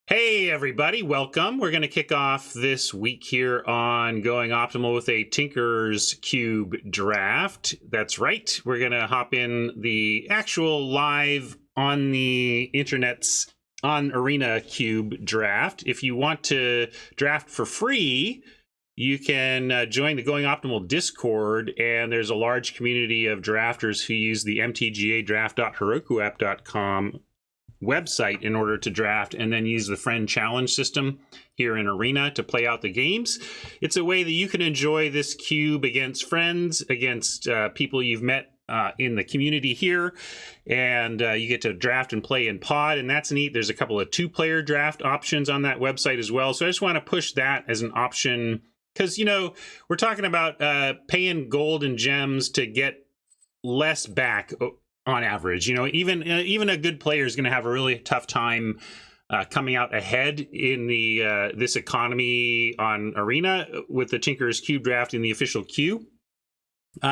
Hey everybody, welcome. We're going to kick off this week here on Going Optimal with a Tinker's Cube draft. That's right. We're going to hop in the actual live on the internet's on Arena Cube draft. If you want to draft for free, you can join the Going Optimal Discord, and there's a large community of drafters who use the mtgadraft.herokuapp.com website in order to draft, and then use the friend challenge system here in Arena to play out the games. It's a way that you can enjoy this cube against friends, against people you've met in the community here, and you get to draft and play in pod, and that's neat. There's a couple of two-player draft options on that website as well, so I just want to push that as an option because, you know, we're talking about paying gold and gems to get less back on average. You know, even a good player is going to have a really tough time coming out ahead in the this economy on Arena with the Tinker's Cube draft in the official queue.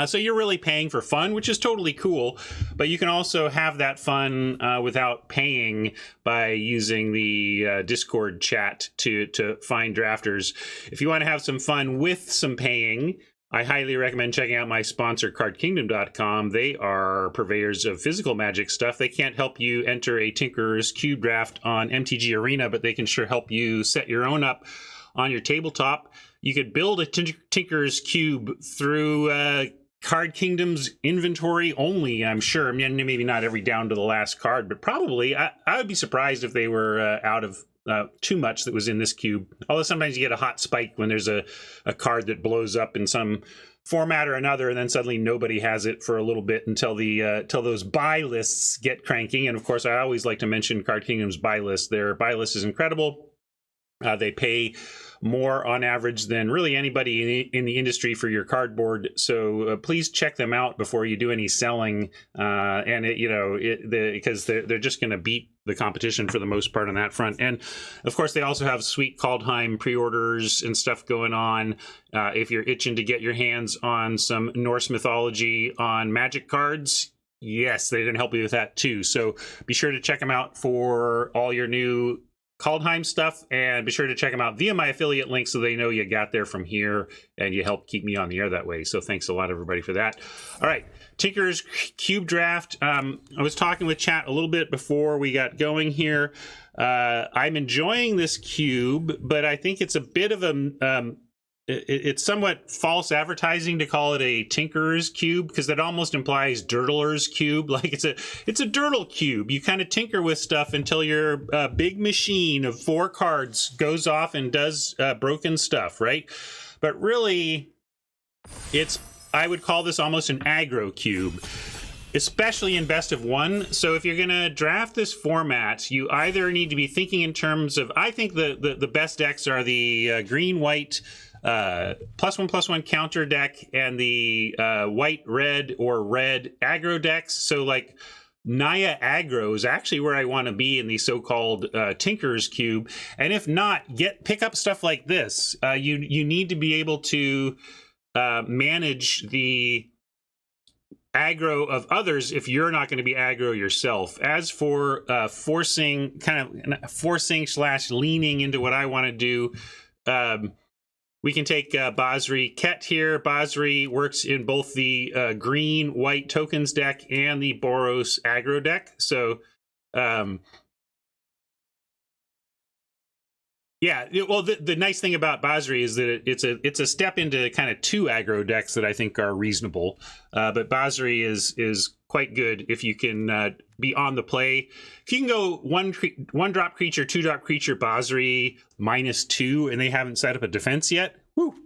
So you're really paying for fun, which is totally cool, but you can also have that fun without paying by using the Discord chat to find drafters. If you want to have some fun with some paying, I highly recommend checking out my sponsor, CardKingdom.com. They are purveyors of physical Magic stuff. They can't help you enter a Tinker's Cube draft on MTG Arena, but they can sure help you set your own up on your tabletop. You could build a Tinker's Cube through Card Kingdom's inventory only, I'm sure. I mean, maybe not every down to the last card, but probably. I would be surprised if they were out of too much that was in this cube. Although sometimes you get a hot spike when there's a card that blows up in some format or another, and then suddenly nobody has it for a little bit until till those buy lists get cranking. And of course, I always like to mention Card Kingdom's buy list. Their buy list is incredible. They pay more on average than really anybody in the industry for your cardboard. So please check them out before you do any selling. Because they're just going to beat the competition for the most part on that front. And of course, they also have sweet Kaldheim pre-orders and stuff going on. If you're itching to get your hands on some Norse mythology on Magic cards, yes, they're going to help you with that too. So be sure to check them out for all your new Kaldheim stuff, and be sure to check them out via my affiliate link so they know you got there from here and you help keep me on the air that way. So thanks a lot, everybody, for that. All right, Tinker's Cube draft. I was talking with chat a little bit before we got going here. I'm enjoying this cube, but I think it's a bit of a it's somewhat false advertising to call it a Tinker's Cube, because that almost implies Dirtler's Cube. Like it's a Dirtle Cube. You kind of tinker with stuff until your big machine of 4 cards goes off and does broken stuff, right? But really, I would call this almost an aggro cube, especially in best of one. So if you're going to draft this format, you either need to be thinking in terms of, I think the best decks are the green-white +1/+1 counter deck and the white-red or red aggro decks. So like Naya aggro is actually where I want to be in the so-called Tinker's Cube. And if not, pick up stuff like this. You need to be able to manage the aggro of others if you're not going to be aggro yourself. As for forcing / leaning into what I want to do, we can take Basri Ket here. Basri works in both the green-white tokens deck and the Boros aggro deck. So, yeah, well, the nice thing about Basri is that it's a step into kind of 2 aggro decks that I think are reasonable. But Basri is quite good if you can be on the play. If you can go one drop creature, 2-drop creature, Basri -2, and they haven't set up a defense yet, whoo!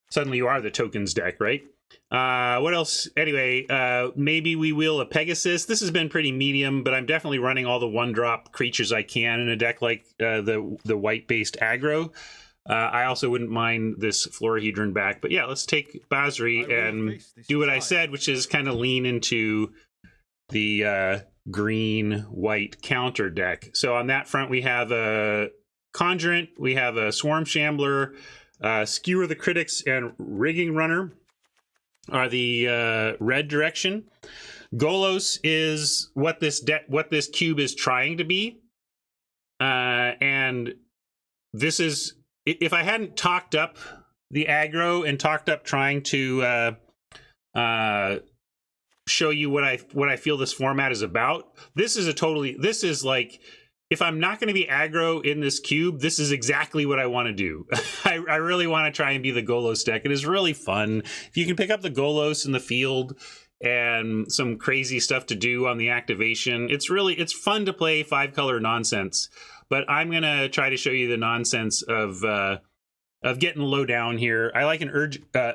Suddenly you are the tokens deck, right? What else? Anyway, maybe we will a Pegasus. This has been pretty medium, but I'm definitely running all the 1-drop creatures I can in a deck like the white-based aggro. I also wouldn't mind this Florahedron back. But yeah, let's take Basri and do what I said, which is kind of lean into the green-white counter deck. So on that front, we have a Conjurant, we have a Swarm Shambler, Skewer the Critics, and Rigging Runner are the red direction. Golos is what this cube is trying to be. And this is, if I hadn't talked up the aggro and talked up trying to show you what I feel this format is about, this is like, if I'm not going to be aggro in this cube, this is exactly what I want to do. I really want to try and be the Golos deck. It is really fun. If you can pick up the Golos in the field and some crazy stuff to do on the activation, it's fun to play 5-color nonsense. But I'm going to try to show you the nonsense of getting low down here. I like an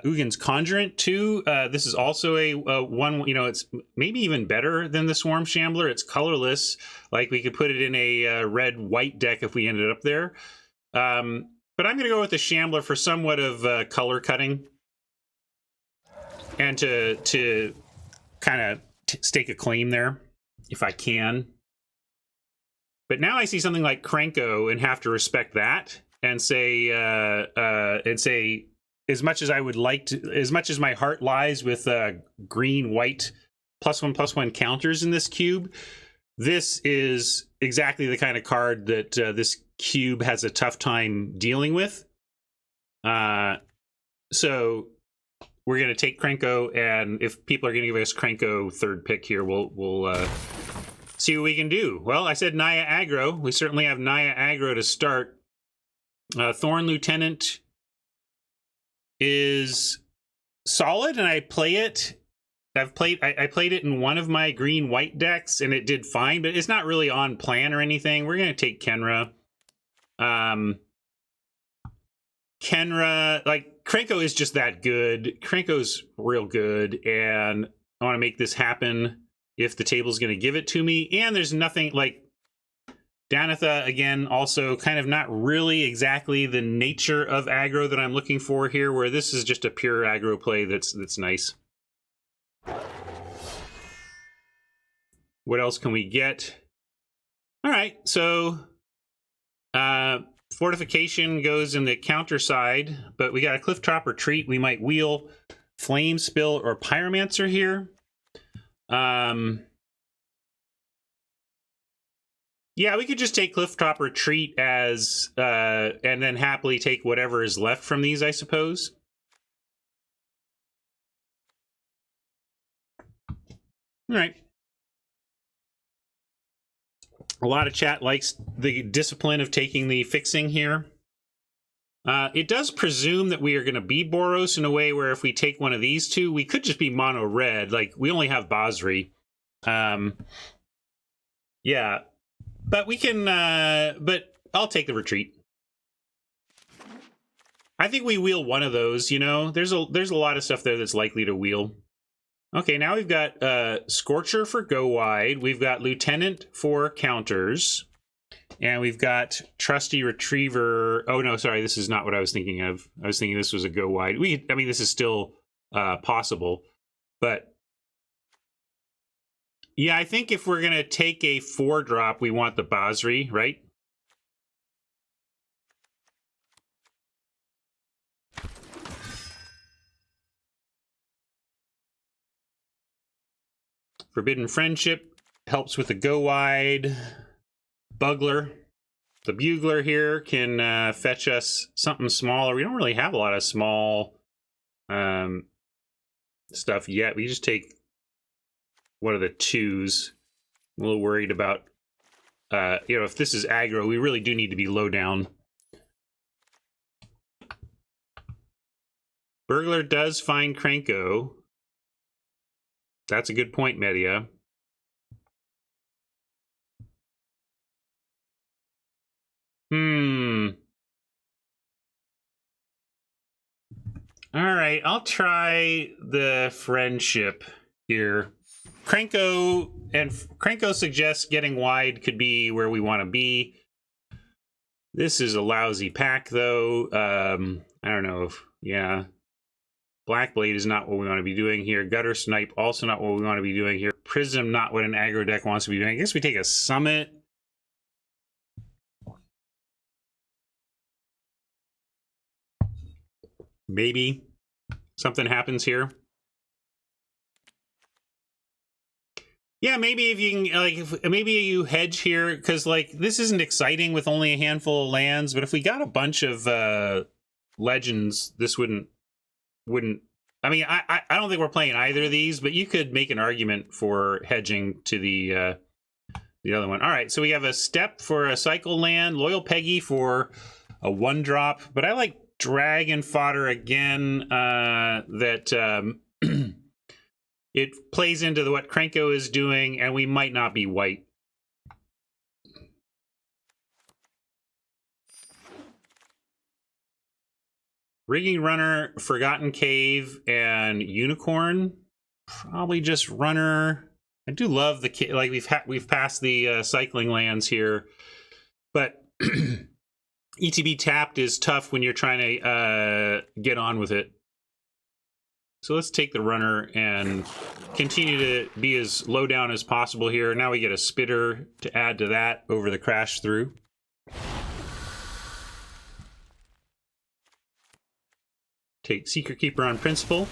Ugin's Conjurant too. This is also a one, it's maybe even better than the Swarm Shambler. It's colorless. Like, we could put it in a red-white deck if we ended up there. But I'm going to go with the Shambler for somewhat of color cutting. And to kind of stake a claim there, if I can. But now I see something like Krenko and have to respect that. And say, as much as I would like to, as much as my heart lies with green, white, +1/+1 counters in this cube, this is exactly the kind of card that this cube has a tough time dealing with. So we're going to take Krenko, and if people are going to give us Krenko third pick here, we'll see what we can do. Well, I said Naya aggro. We certainly have Naya aggro to start. Thorn Lieutenant is solid, and I play it. I played it in one of my green-white decks, and it did fine, but it's not really on plan or anything. We're going to take Kenra. Kenra, like, Krenko is just that good. Krenko's real good, and I want to make this happen if the table's going to give it to me. And there's nothing, like, Danitha, again, also kind of not really exactly the nature of aggro that I'm looking for here, where this is just a pure aggro play that's nice. What else can we get? All right, so Fortification goes in the counter side, but we got a Clifftop Retreat. We might wheel Flame Spill or Pyromancer here. Yeah, we could just take Clifftop Retreat as, and then happily take whatever is left from these, I suppose. All right. A lot of chat likes the discipline of taking the fixing here. It does presume that we are going to be Boros in a way where if we take one of these two, we could just be mono red. Like, we only have Basri. Yeah. But we can, but I'll take the retreat. I think we wheel one of those, you know? There's a lot of stuff there that's likely to wheel. Okay, now we've got Scorcher for go wide. We've got Lieutenant for counters. And we've got Trusty Retriever. Oh, no, sorry, this is not what I was thinking of. I was thinking this was a go wide. I mean, this is still possible. But yeah, I think if we're going to take a 4-drop, we want the Basri, right? Forbidden Friendship helps with the go wide. Bugler. The Bugler here can fetch us something smaller. We don't really have a lot of small stuff yet. We just take one of the 2s. I'm a little worried about, if this is aggro, we really do need to be low down. Burglar does find Krenko. That's a good point, Media. All right, I'll try the friendship here. Krenko suggests getting wide could be where we want to be. This is a lousy pack, though. I don't know if, yeah. Blackblade is not what we want to be doing here. Gutter Snipe, also not what we want to be doing here. Prism, not what an aggro deck wants to be doing. I guess we take a Summit. Maybe something happens here. Yeah, maybe if you can, like, maybe you hedge here, because, like, this isn't exciting with only a handful of lands, but if we got a bunch of legends, this wouldn't. I mean, I don't think we're playing either of these, but you could make an argument for hedging to the other one. All right, so we have a step for a cycle land, Loyal Peggy for a 1-drop, but I like Dragon Fodder again. That it plays into what Krenko is doing, and we might not be white. Rigging Runner, Forgotten Cave, and Unicorn. Probably just Runner. I do love the, like, we've passed the cycling lands here, but ETB tapped is tough when you're trying to get on with it. So let's take the Runner and continue to be as low down as possible here. Now we get a Spitter to add to that over the Crash Through. Take Secret Keeper on principle.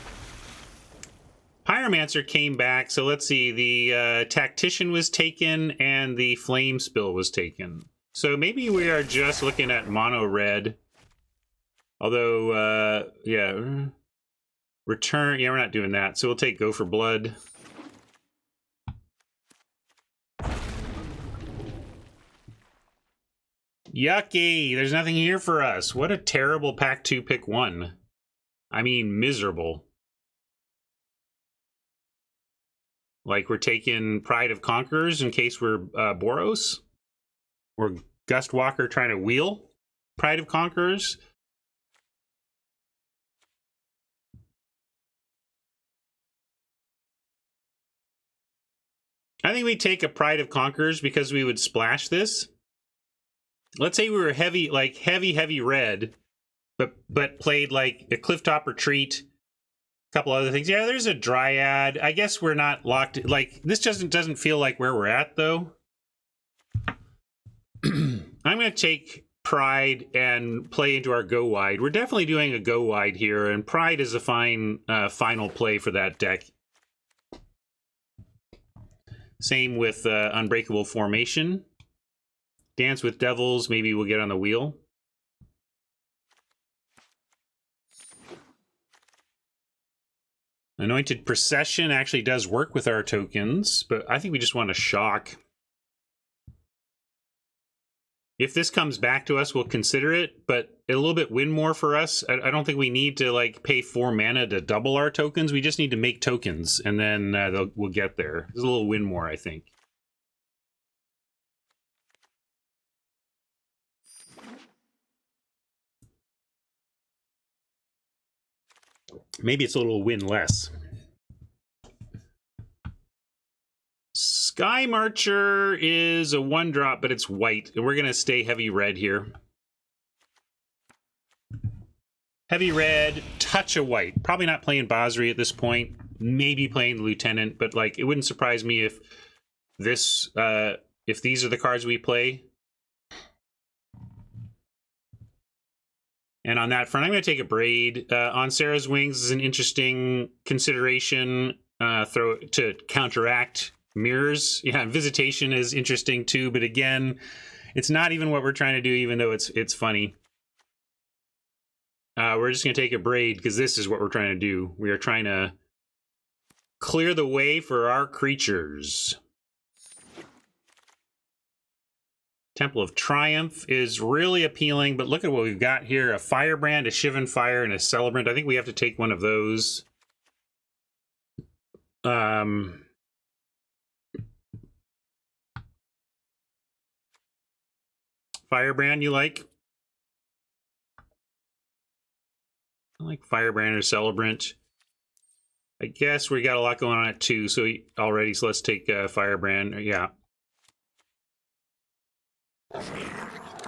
Pyromancer came back, so let's see. The Tactician was taken, and the Flame Spill was taken. So maybe we are just looking at mono red. Although, yeah. Return, yeah, we're not doing that. So we'll take Go for Blood. Yucky, there's nothing here for us. What a terrible pack 2 pick 1. I mean, miserable. Like, we're taking Pride of Conquerors in case we're Boros. Or Gustwalker trying to wheel Pride of Conquerors. I think we take a Pride of Conquerors because we would splash this. Let's say we were heavy red, but played like a Clifftop Retreat, a couple other things. Yeah, there's a Dryad. I guess we're not locked. Like, this doesn't feel like where we're at, though. I'm going to take Pride and play into our Go Wide. We're definitely doing a Go Wide here, and Pride is a fine final play for that deck. Same with Unbreakable Formation. Dance with Devils, maybe we'll get on the wheel. Anointed Procession actually does work with our tokens, but I think we just want to shock. If this comes back to us, we'll consider it, but a little bit win more for us. I don't think we need to, like, pay 4 mana to double our tokens. We just need to make tokens, and then we'll get there. There's a little win more, I think. Maybe it's a little win less. Sky Marcher is a 1-drop, but it's white, and we're going to stay heavy red here. Heavy red, touch of white. Probably not playing Basri at this point. Maybe playing the Lieutenant, but, like, it wouldn't surprise me if this, if these are the cards we play. And on that front, I'm going to take a Braid. On Sarah's Wings is an interesting consideration to counteract mirrors. Yeah, Visitation is interesting too, but again, it's not even what we're trying to do, even though it's funny. We're just going to take a Braid because this is what we're trying to do. We are trying to clear the way for our creatures. Temple of Triumph is really appealing, but look at what we've got here. A Firebrand, a Shivan Fire, and a Celebrant. I think we have to take one of those. Firebrand, you like? I like Firebrand or Celebrant. I guess we got a lot going on at 2 already, so let's take Firebrand. Yeah.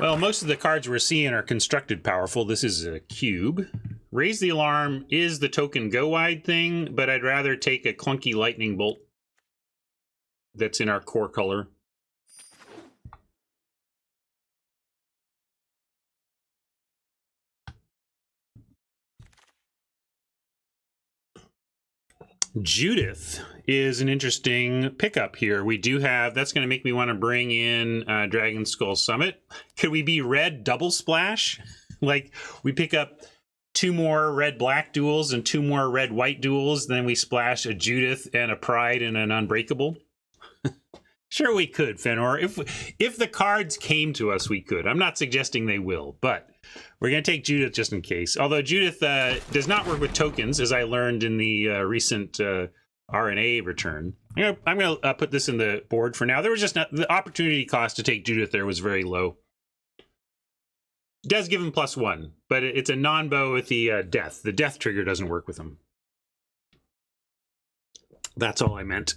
Well, most of the cards we're seeing are constructed powerful. This is a cube. Raise the Alarm is the token Go Wide thing, but I'd rather take a clunky Lightning Bolt that's in our core color. Judith is an interesting pickup here. We do have, that's going to make me want to bring in Dragon Skull Summit. Could we be red double splash? Like we pick up 2 more red-black duels and 2 more red-white duels, then we splash a Judith and a Pride and an Unbreakable. Sure we could, Fenor. If the cards came to us, we could. I'm not suggesting they will, but we're going to take Judith just in case. Although Judith does not work with tokens, as I learned in the recent RNA return. I'm going to put this in the board for now. There was just not, the opportunity cost to take Judith there was very low. It does give him +1, but it's a non-bow with the death. The death trigger doesn't work with him. That's all I meant.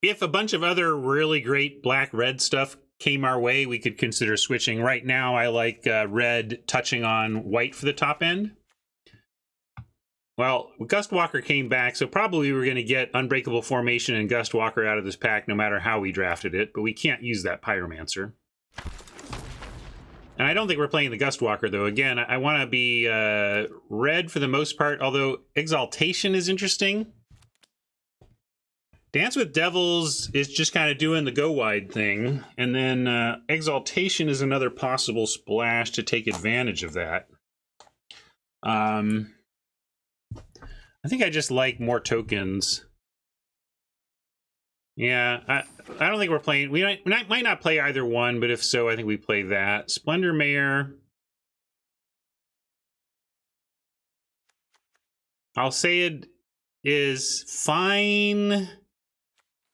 If a bunch of other really great black-red stuff came our way, we could consider switching. Right now, I like red touching on white for the top end. Well, Gustwalker came back, so probably we're going to get Unbreakable Formation and Gustwalker out of this pack no matter how we drafted it, but we can't use that Pyromancer. And I don't think we're playing the Gustwalker, though. Again, I want to be red for the most part, although Exaltation is interesting. Dance with Devils is just kind of doing the go-wide thing, and then Exaltation is another possible splash to take advantage of that. I think I just like more tokens. Yeah, I don't think we're playing... We might not play either one, but if so, I think we play that. Splendor Mare. I'll say it is fine.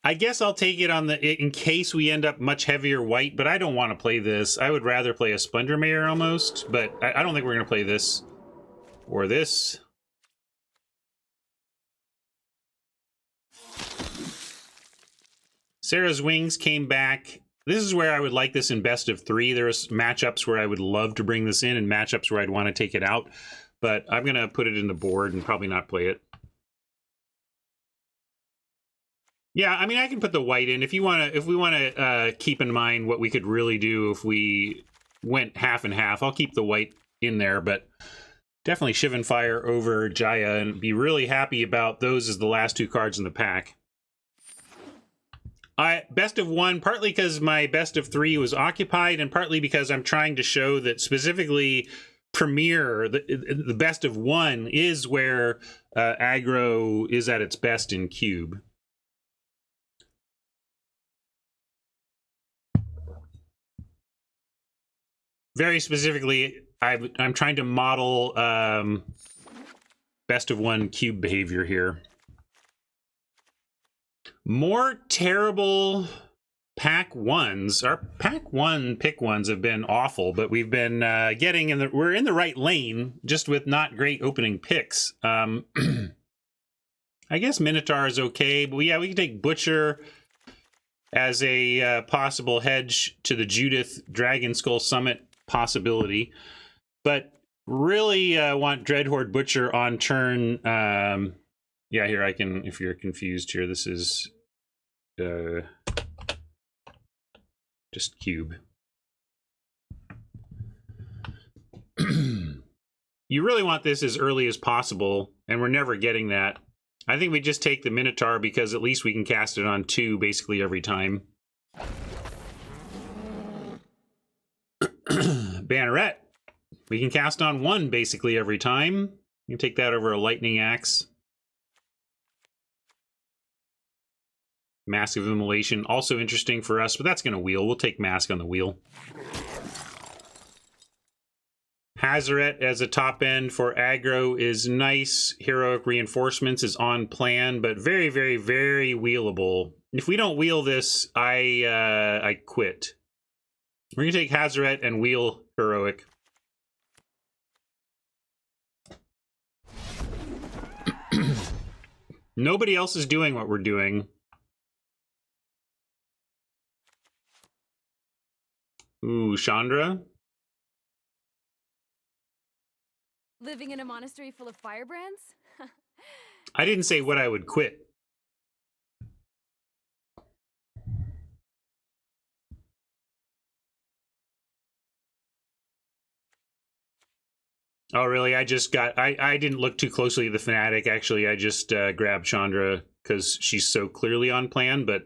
I guess I'll take it on the in case we end up much heavier white, but I don't want to play this. I would rather play a Splendor Mare almost, but I don't think we're going to play this or this. Sarah's Wings came back. This is where I would like this in best of 3. There's matchups where I would love to bring this in and matchups where I'd want to take it out, but I'm going to put it in the board and probably not play it. Yeah, I mean, I can put the white in if you want to. If we want to keep in mind what we could really do if we went half and half, I'll keep the white in there. But definitely Shivan Fire over Jaya, and be really happy about those as the last 2 cards in the pack. Best of 1, partly because my best of 3 was occupied, and partly because I'm trying to show that specifically Premier, the best of 1, is where aggro is at its best in cube. Very specifically, I'm trying to model best of 1 cube behavior here. More terrible pack 1s. Our pack 1 pick 1s have been awful, but we've been getting in the... We're in the right lane, just with not great opening picks. I guess Minotaur is okay, but yeah, we can take Butcher as a possible hedge to the Judith Dragon Skull Summit possibility, but really want Dreadhorde Butcher on turn. Yeah, here I can, if you're confused here, this is just cube. You really want this as early as possible, and we're never getting that. I think we just take the Minotaur because at least we can cast it on 2 basically every time. Banneret. We can cast on 1 basically every time. You can take that over a Lightning Axe. Mask of Immolation, also interesting for us, but that's going to wheel. We'll take Mask on the wheel. Hazaret as a top end for aggro is nice. Heroic Reinforcements is on plan, but very, very, very wheelable. If we don't wheel this, I quit. We're going to take Hazaret and wheel Heroic. Nobody else is doing what we're doing. Ooh, Chandra. Living in a monastery full of firebrands? I didn't say what I would quit. Oh, really? I just got. I didn't look too closely at the Fnatic. Actually, I just grabbed Chandra because she's so clearly on plan. But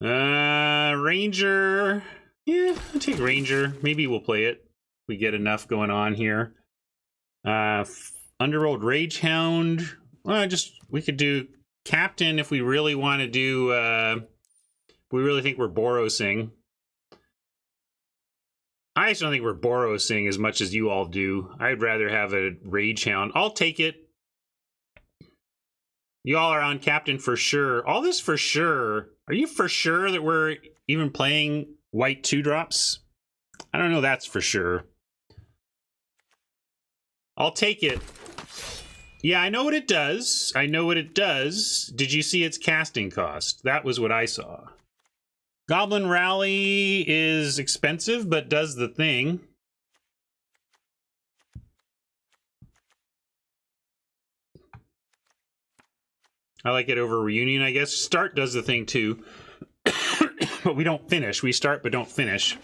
Ranger. Yeah, I'll take Ranger. Maybe we'll play it. We get enough going on here. Underworld Ragehound. Well, we could do Captain if we really want to do. We really think we're Borosing. I just don't think we're Borosing as much as you all do. I'd rather have a Ragehound. I'll take it. You all are on Captain for sure. All this for sure. Are you for sure that we're even playing white 2-drops? I don't know that's for sure. I'll take it. Yeah, I know what it does. I know what it does. Did you see its casting cost? That was what I saw. Goblin Rally is expensive, but does the thing. I like it over Reunion, I guess. Start does the thing too. But we don't finish. We start but don't finish.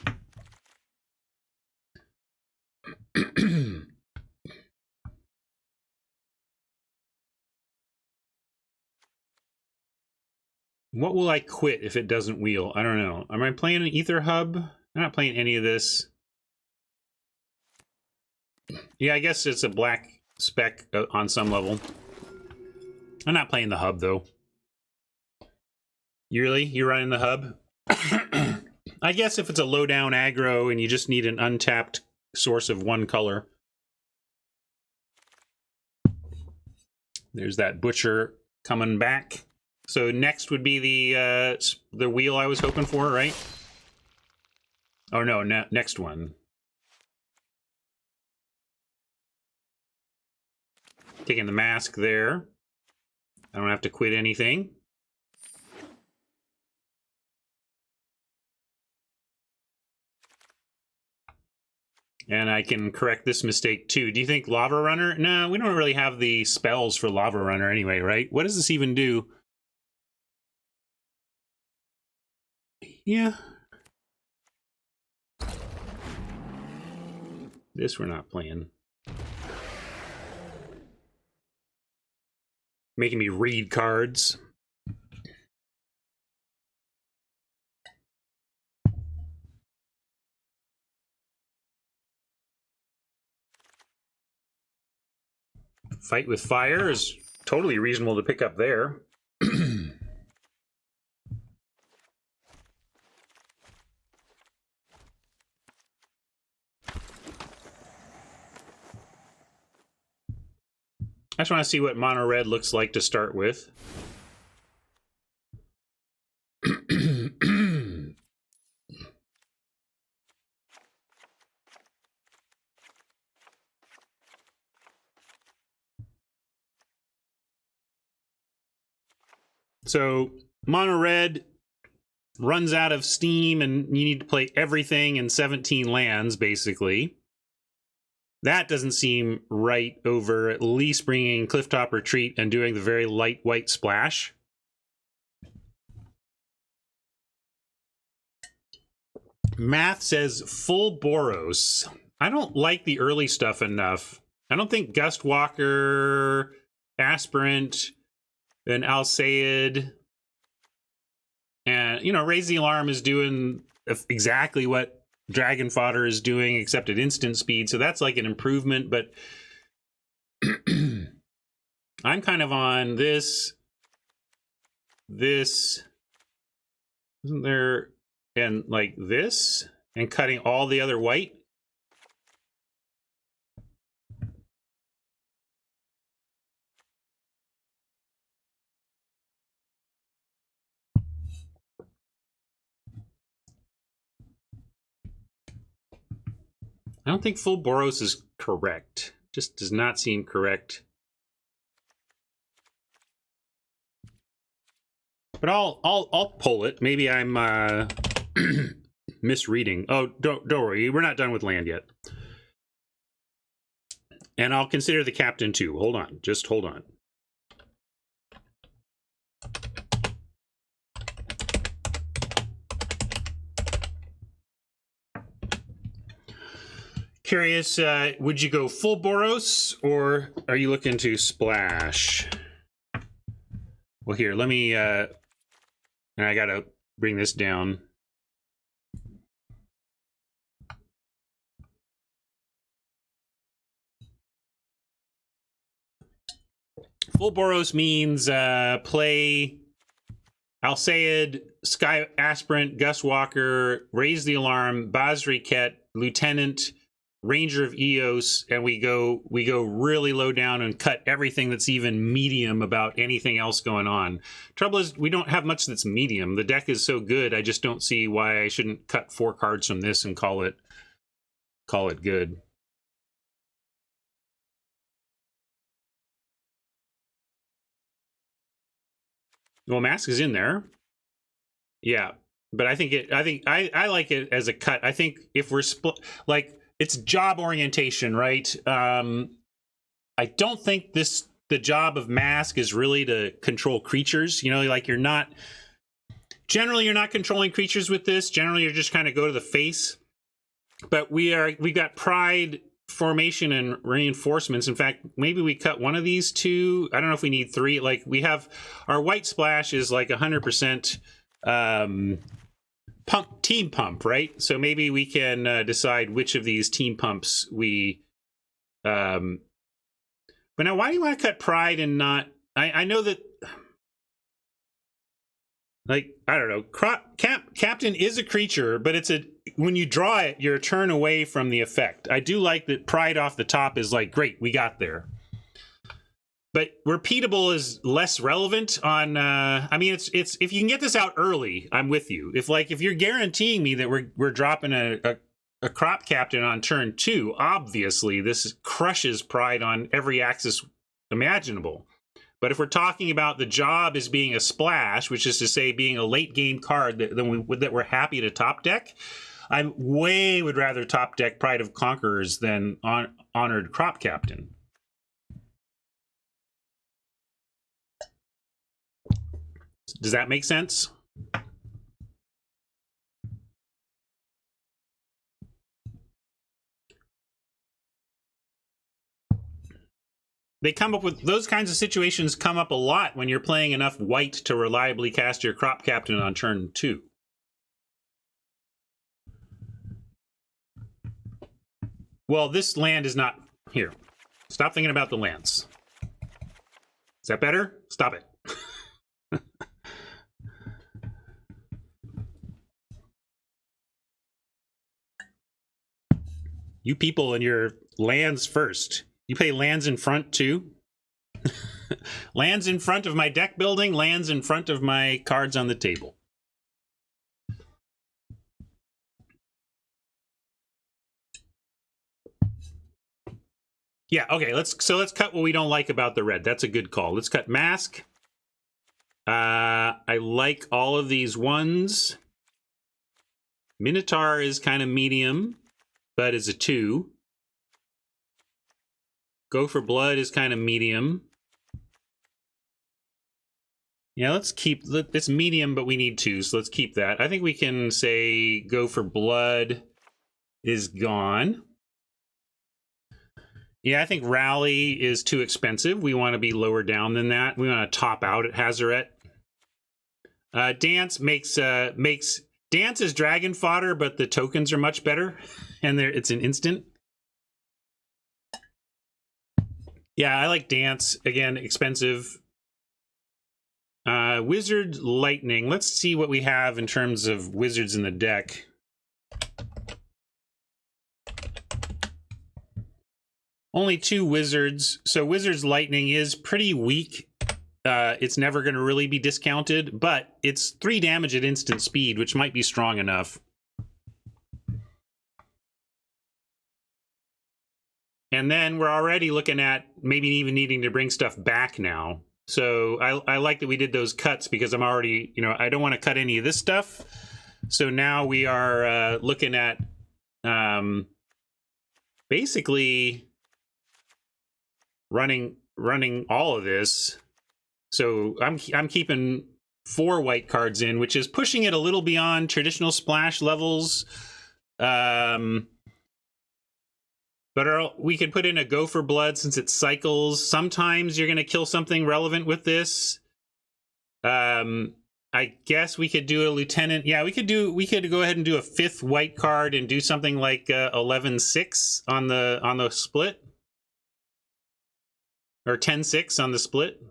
What will I quit if it doesn't wheel? I don't know. Am I playing an Ether Hub? I'm not playing any of this. Yeah, I guess it's a black spec on some level. I'm not playing the hub, though. You really? You're running the hub? I guess if it's a low-down aggro and you just need an untapped source of one color. There's that Butcher coming back. So next would be the wheel I was hoping for, right? Oh no, next one. Taking the mask there. I don't have to quit anything. And I can correct this mistake too. Do you think Lava Runner? No, we don't really have the spells for Lava Runner anyway, right? What does this even do? Yeah. This we're not playing. Making me read cards. Fight with Fire is totally reasonable to pick up there. I just want to see what mono red looks like to start with. So mono red runs out of steam and you need to play everything in 17 lands, basically. That doesn't seem right over at least bringing Clifftop Retreat and doing the very light white splash. Math says full Boros. I don't like the early stuff enough. I don't think Gustwalker, Aspirant, and Alseid, and, you know, Raise the Alarm is doing exactly what Dragon Fodder is doing, except at instant speed, so that's like an improvement, but I'm kind of on this, isn't there, and like this, and cutting all the other white. I don't think full Boros is correct. Just does not seem correct. But I'll pull it. Maybe I'm misreading. Oh, don't worry. We're not done with land yet. And I'll consider the captain too. Hold on. Just hold on. Curious, would you go full Boros or are you looking to splash? Well, here, let me, and I gotta bring this down. Full Boros means play Alseid, Sky Aspirant, Gus Walker, Raise the Alarm, Basri Ket, Lieutenant, Ranger of Eos, and we go really low down and cut everything that's even medium about anything else going on. Trouble is, we don't have much that's medium. The deck is so good, I just don't see why I shouldn't cut 4 cards from this and call it good. Well, Mask is in there. Yeah, but I like it as a cut. I think if we're like, it's job orientation, right? I don't think the job of Mask is really to control creatures. You know, like you're not controlling creatures with this. Generally, you're just kind of go to the face. But we've got Pride, Formation, and Reinforcements. In fact, maybe we cut one of these 2. I don't know if we need 3. Like, we have our white splash is like 100% team pump, right? So maybe we can decide which of these team pumps we. But now, why do you want to cut Pride and not? I know that. Like, I don't know. Captain is a creature, but when you draw it, you're a turn away from the effect. I do like that Pride off the top is like, great, we got there. But repeatable is less relevant on, I mean, it's if you can get this out early, I'm with you. If you're guaranteeing me that we're dropping a Crop Captain on turn 2, obviously this crushes Pride on every axis imaginable. But if we're talking about the job as being a splash, which is to say being a late game card that we're happy to top deck, I would rather top deck Pride of Conquerors than Honored Crop Captain. Does that make sense? They come up with those kinds of situations come up a lot when you're playing enough white to reliably cast your Crop Captain on turn 2. Well, this land is not here. Stop thinking about the lands. Is that better? Stop it. You people and your lands first. You play lands in front too? Lands in front of my deck building, lands in front of my cards on the table. Yeah, okay, let's cut what we don't like about the red. That's a good call. Let's cut Mask. I like all of these ones. Minotaur is kind of medium, but is a 2. Go for Blood is kind of medium. Yeah, let's keep this medium, but we need 2, so let's keep that. I think we can say Go for Blood is gone. Yeah, I think Rally is too expensive. We want to be lower down than that. We want to top out at Hazaret. Dance makes Dance is dragon fodder, but the tokens are much better, and it's an instant. Yeah, I like Dance. Again, expensive. Wizard Lightning. Let's see what we have in terms of wizards in the deck. Only 2 wizards. So Wizard's Lightning is pretty weak. It's never going to really be discounted, but it's 3 damage at instant speed, which might be strong enough. And then we're already looking at maybe even needing to bring stuff back now. So I like that we did those cuts because I'm already, I don't want to cut any of this stuff. So now we are looking at basically running all of this. So I'm keeping 4 white cards in, which is pushing it a little beyond traditional splash levels. But we could put in a Go for Blood since it cycles. Sometimes you're going to kill something relevant with this. I guess we could do a lieutenant. Yeah, we could go ahead and do a 5th white card and do something like 11-6 on the split, or 10-6 on the split.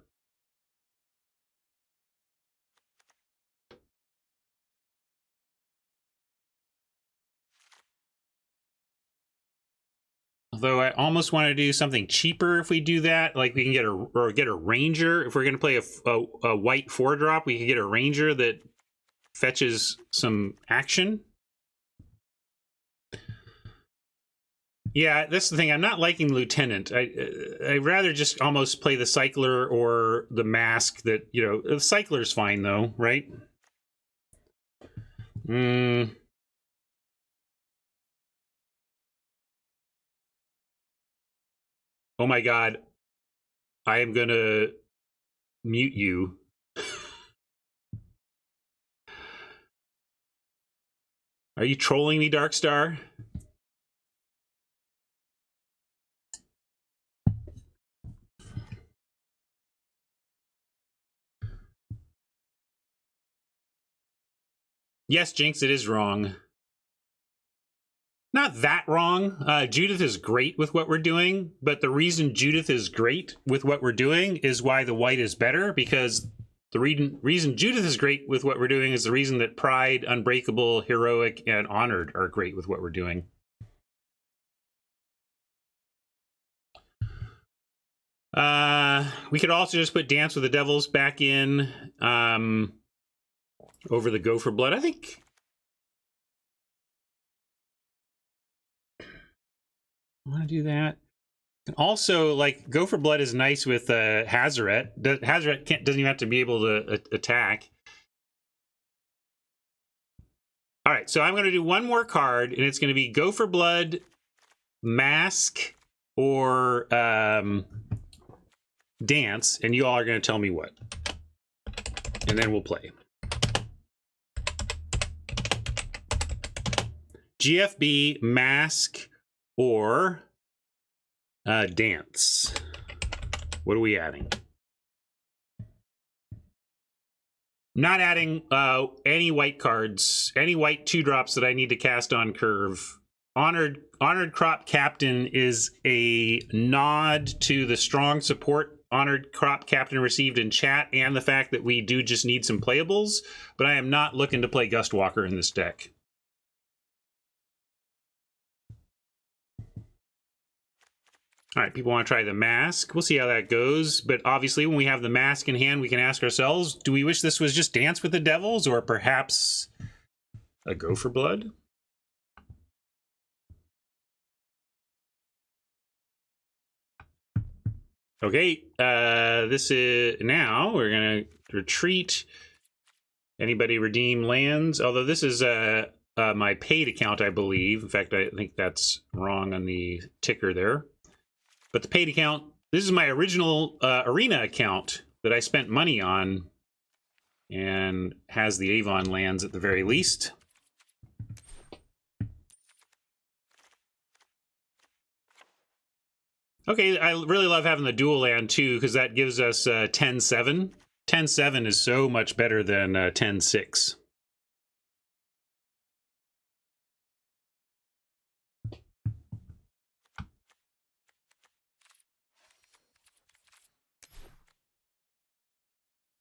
Although I almost want to do something cheaper if we do that. Like we can get a ranger. If we're going to play a white 4-drop, we can get a ranger that fetches some action. Yeah, that's the thing. I'm not liking Lieutenant. I'd rather just almost play the Cycler or the Mask. That, you know, the Cycler's fine though, right? Oh my god. I am gonna mute you. Are you trolling me, Darkstar? Yes, Jinx, it is wrong. Not that wrong. Judith is great with what we're doing, but the reason Judith is great with what we're doing is why the white is better, because the reason Judith is great with what we're doing is the reason that Pride, Unbreakable, Heroic, and Honored are great with what we're doing. We could also just put Dance with the Devils back in over the Go for Blood. I think I want to do that. Also, like, Go for Blood is nice with Hazaret. Hazaret doesn't even have to be able to attack. All right, so I'm going to do one more card, and it's going to be Go for Blood, Mask, or Dance, and you all are going to tell me what. And then we'll play. GFB, Mask, or Dance. What are we adding? Not adding any white cards, any white 2-drops that I need to cast on curve. Honored Crop Captain is a nod to the strong support Honored Crop Captain received in chat and the fact that we do just need some playables, but I am not looking to play Gustwalker in this deck. All right, people want to try the Mask. We'll see how that goes. But obviously, when we have the Mask in hand, we can ask ourselves, do we wish this was just Dance with the Devils or perhaps a Go for Blood? Okay, this is now we're going to retreat. Anybody redeem lands? Although this is my paid account, I believe. In fact, I think that's wrong on the ticker there. But the paid account, this is my original Arena account that I spent money on and has the Avon lands at the very least. Okay, I really love having the dual land too, because that gives us 10-7. 10-7 is so much better than 10-6.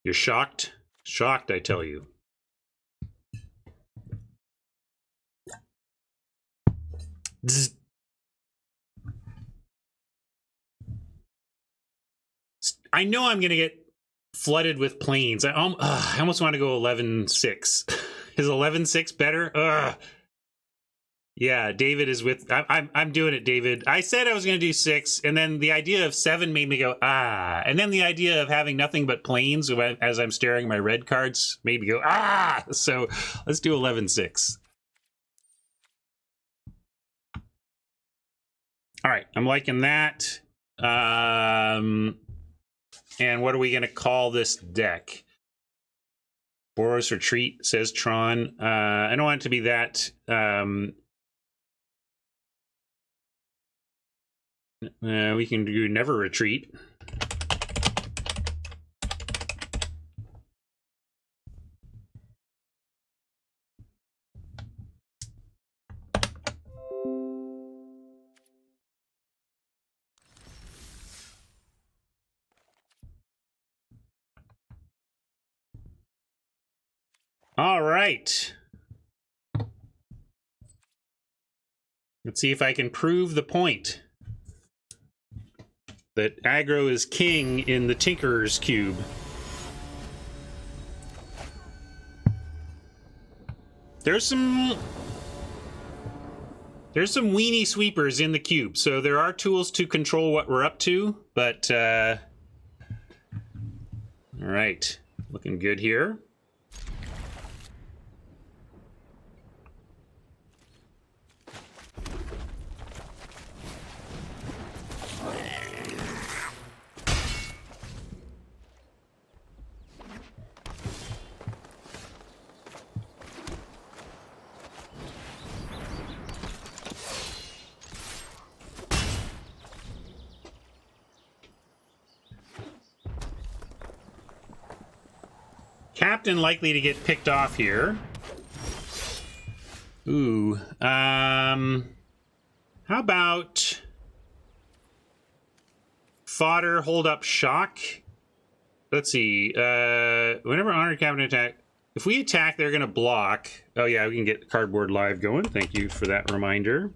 You're shocked? Shocked, I tell you. Zzz. I know I'm going to get flooded with planes. I almost want to go 11-6. Is 11-6 better? Yeah, David is with... I'm doing it, David. I said I was going to do 6, and then the idea of 7 made me go, ah. And then the idea of having nothing but planes as I'm staring at my red cards made me go, ah. So let's do 11-6. All right, I'm liking that. And what are we going to call this deck? Boros Retreat, says Tron. I don't want it to be that... We can do never retreat. All right. Let's see if I can prove the point that aggro is king in the Tinkerer's Cube. There's some weenie sweepers in the cube, so there are tools to control what we're up to, but all right, looking good here. Captain likely to get picked off here. Ooh. How about fodder, hold up, shock? Let's see. Whenever honored captain attack, if we attack, they're going to block. Oh yeah, we can get Cardboard Live going. Thank you for that reminder.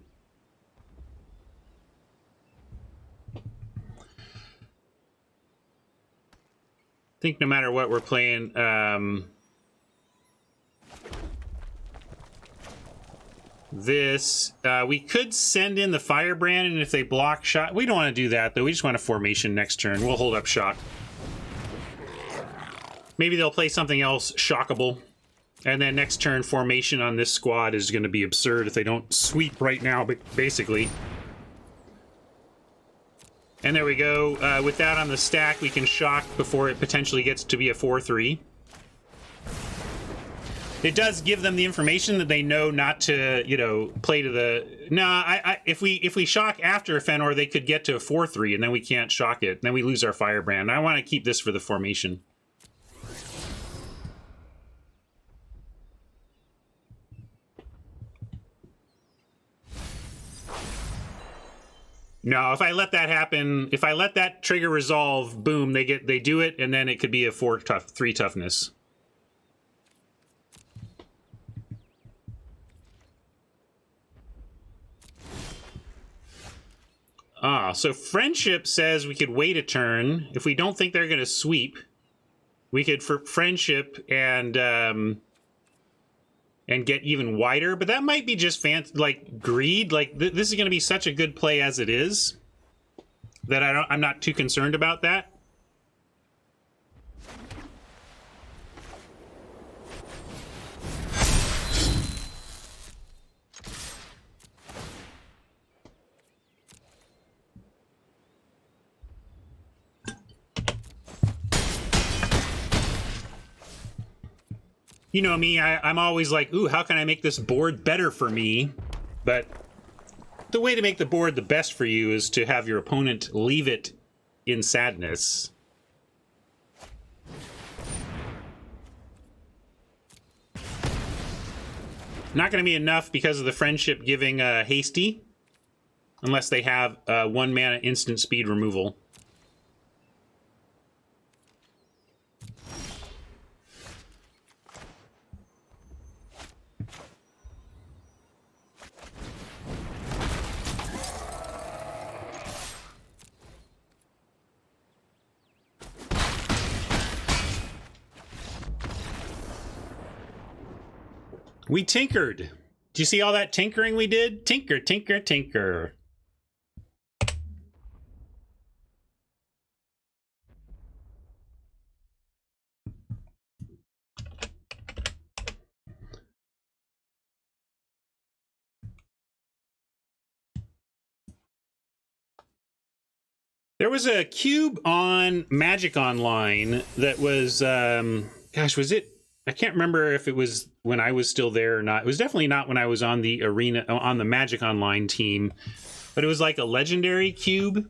I think no matter what we're playing, we could send in the Firebrand, and if they block shot, we don't want to do that though. We just want a formation next turn. We'll hold up shock. Maybe they'll play something else shockable, and then next turn formation on this squad is going to be absurd if they don't sweep right now. But basically. And there we go. With that on the stack, we can shock before it potentially gets to be a 4-3. It does give them the information that they know not to, you know, play to the... No, if we shock after a Fëanor, they could get to a 4-3, and then we can't shock it. Then we lose our Firebrand. I want to keep this for the formation. No, if I let that happen, if I let that trigger resolve, boom, they do it, and then it could be a 3 toughness. So friendship says we could wait a turn. If we don't think they're going to sweep, we could for friendship and get even wider, but that might be just like greed. Like this is going to be such a good play as it is that I'm not too concerned about that. You know me, I'm always like, ooh, how can I make this board better for me? But the way to make the board the best for you is to have your opponent leave it in sadness. Not going to be enough because of the friendship giving hasty, unless they have 1 mana instant speed removal. We tinkered. Do you see all that tinkering we did? Tinker, tinker, tinker. There was a cube on Magic Online that was, gosh, was it? I can't remember if it was when I was still there or not. It was definitely not when I was on the arena, on the Magic Online team. but it was like a legendary cube,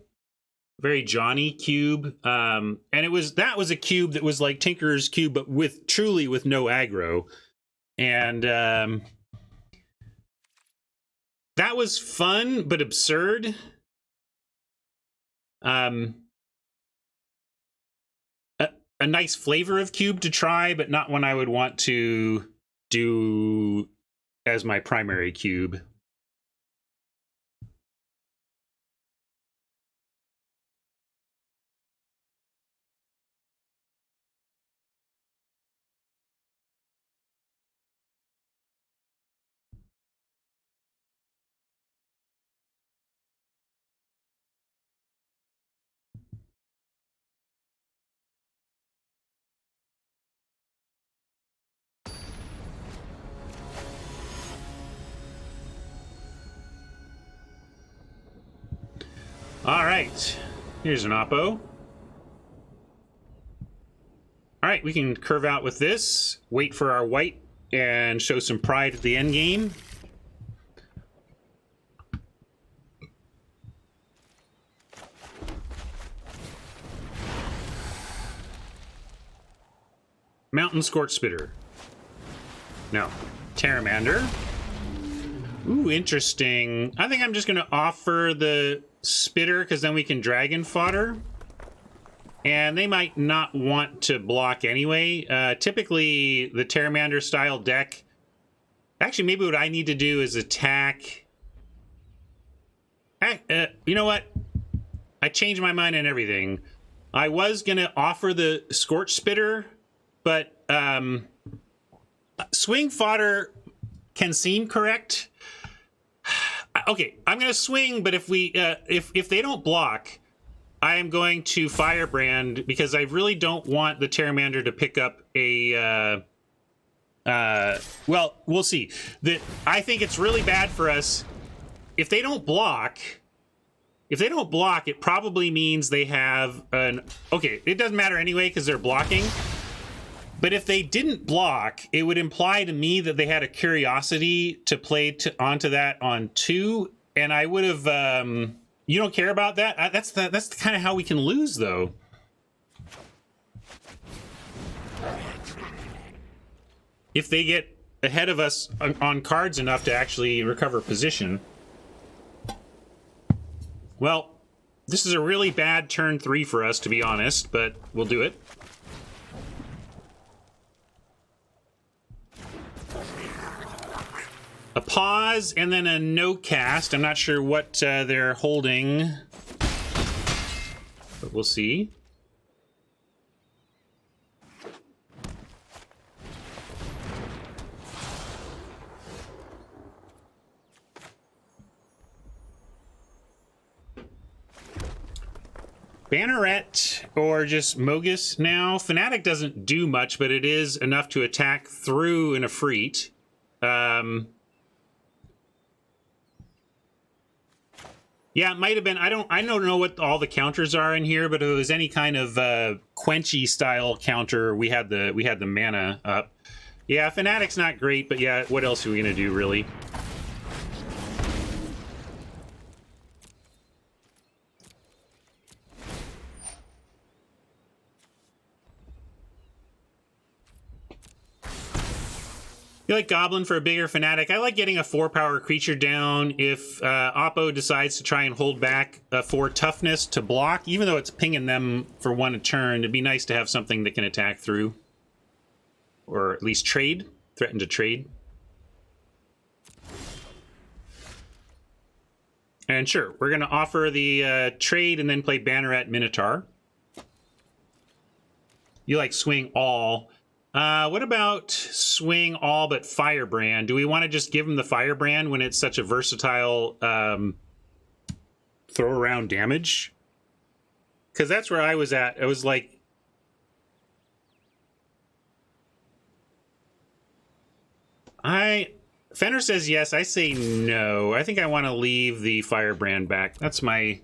very Johnny cube, and that was a cube that was like Tinker's cube, but with no aggro, and that was fun but absurd. A nice flavor of cube to try, but not one I would want to do as my primary cube. All right, here's an Oppo. All right, we can curve out with this, wait for our white, and show some pride at the end game. Mountain Scorch Spitter. No. Pteramander. Ooh, interesting. I think I'm just going to offer the Spitter, because then we can Dragon Fodder. And they might not want to block anyway. Typically, the Pteramander style deck... Actually, maybe what I need to do is attack... you know what? I changed my mind on everything. I was going to offer the Scorch Spitter, but Swing Fodder can seem correct. Okay, I'm going to swing, but if they don't block, I am going to Firebrand, because I really don't want the Pteramander to pick up a... well, we'll see. I think it's really bad for us. If they don't block, it probably means they have an... Okay, it doesn't matter anyway, because they're blocking. But if they didn't block, it would imply to me that they had a Curiosity to play onto that on 2, and I would have... you don't care about that? That's kind of how we can lose, though. If they get ahead of us on cards enough to actually recover position. Well, this is a really bad turn 3 for us, to be honest, but we'll do it. A pause and then a no cast. I'm not sure what they're holding, but we'll see. Banneret or just Mogus now. Fnatic doesn't do much, but it is enough to attack through an Efreet. Yeah, it might have been. I don't know what all the counters are in here, but if it was any kind of Quenchy style counter, we had the mana up. Yeah, Fnatic's not great, but yeah, what else are we gonna do, really? You like Goblin for a bigger Fnatic. I like getting a 4-power creature down if Oppo decides to try and hold back 4 toughness to block. Even though it's pinging them for 1 a turn, it'd be nice to have something that can attack through. Or at least trade. Threaten to trade. And sure, we're going to offer the trade and then play Banneret Minotaur. You like swing all. What about swing all but Firebrand? Do we want to just give him the Firebrand when it's such a versatile throw around damage? Because that's where I was at. I was like... Fenner says yes, I say no. I think I want to leave the Firebrand back. That's my...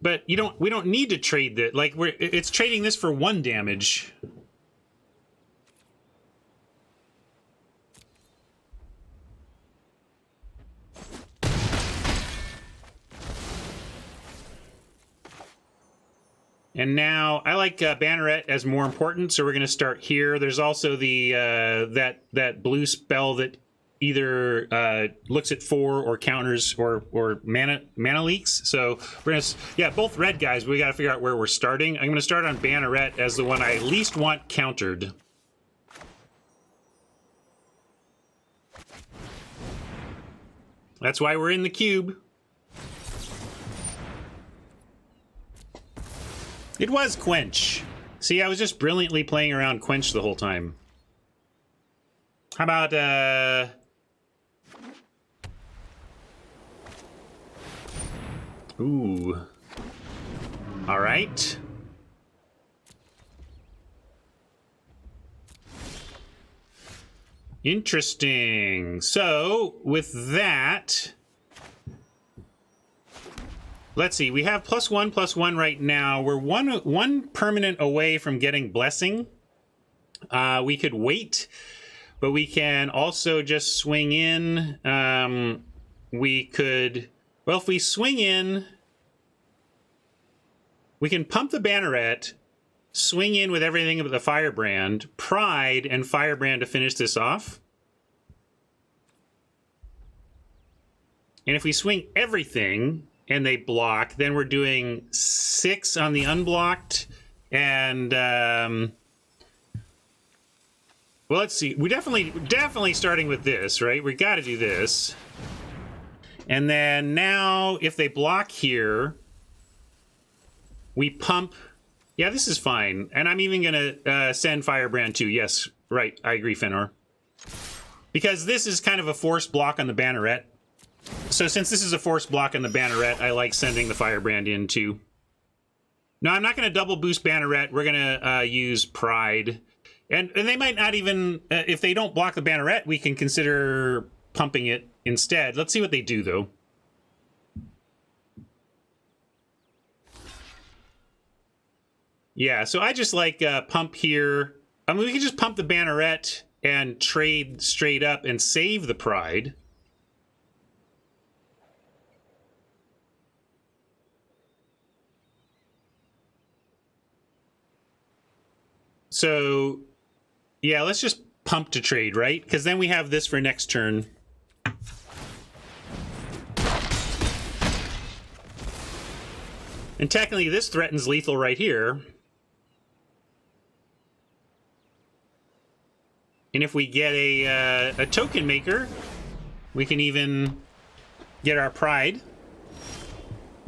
But we don't need to trade that. Like, it's trading this for 1 damage. And now I like Banneret as more important, so we're going to start here. There's also the that blue spell that either looks at 4 or counters or mana leaks. So we're gonna both red guys. We got to figure out where we're starting. I'm going to start on Banneret as the one I least want countered. That's why we're in the cube. It was Quench. See, I was just brilliantly playing around Quench the whole time. How about, Ooh. All right. Interesting. So, with that... Let's see, we have +1/+1 right now. We're one permanent away from getting Blessing. We could wait, but we can also just swing in. We could, well, if we swing in, we can pump the Banneret, swing in with everything but the Firebrand, Pride, and Firebrand to finish this off. And if we swing everything... and they block, then we're doing 6 on the unblocked, and well, let's see. We definitely starting with this, right? We got to do this, and then now if they block here, we pump. Yeah, this is fine, and I'm even gonna send Firebrand too. Yes, right. I agree, Fenor, because this is kind of a forced block on the Banneret. So since this is a forced block on the Banneret, I like sending the Firebrand in too. No, I'm not going to double boost Banneret. We're going to use Pride. And they might not even... if they don't block the Banneret, we can consider pumping it instead. Let's see what they do, though. Yeah, so I just like pump here. I mean, we can just pump the Banneret and trade straight up and save the Pride. So, yeah, let's just pump to trade, right? Because then we have this for next turn. And technically, this threatens lethal right here. And if we get a token maker, we can even get our Pride.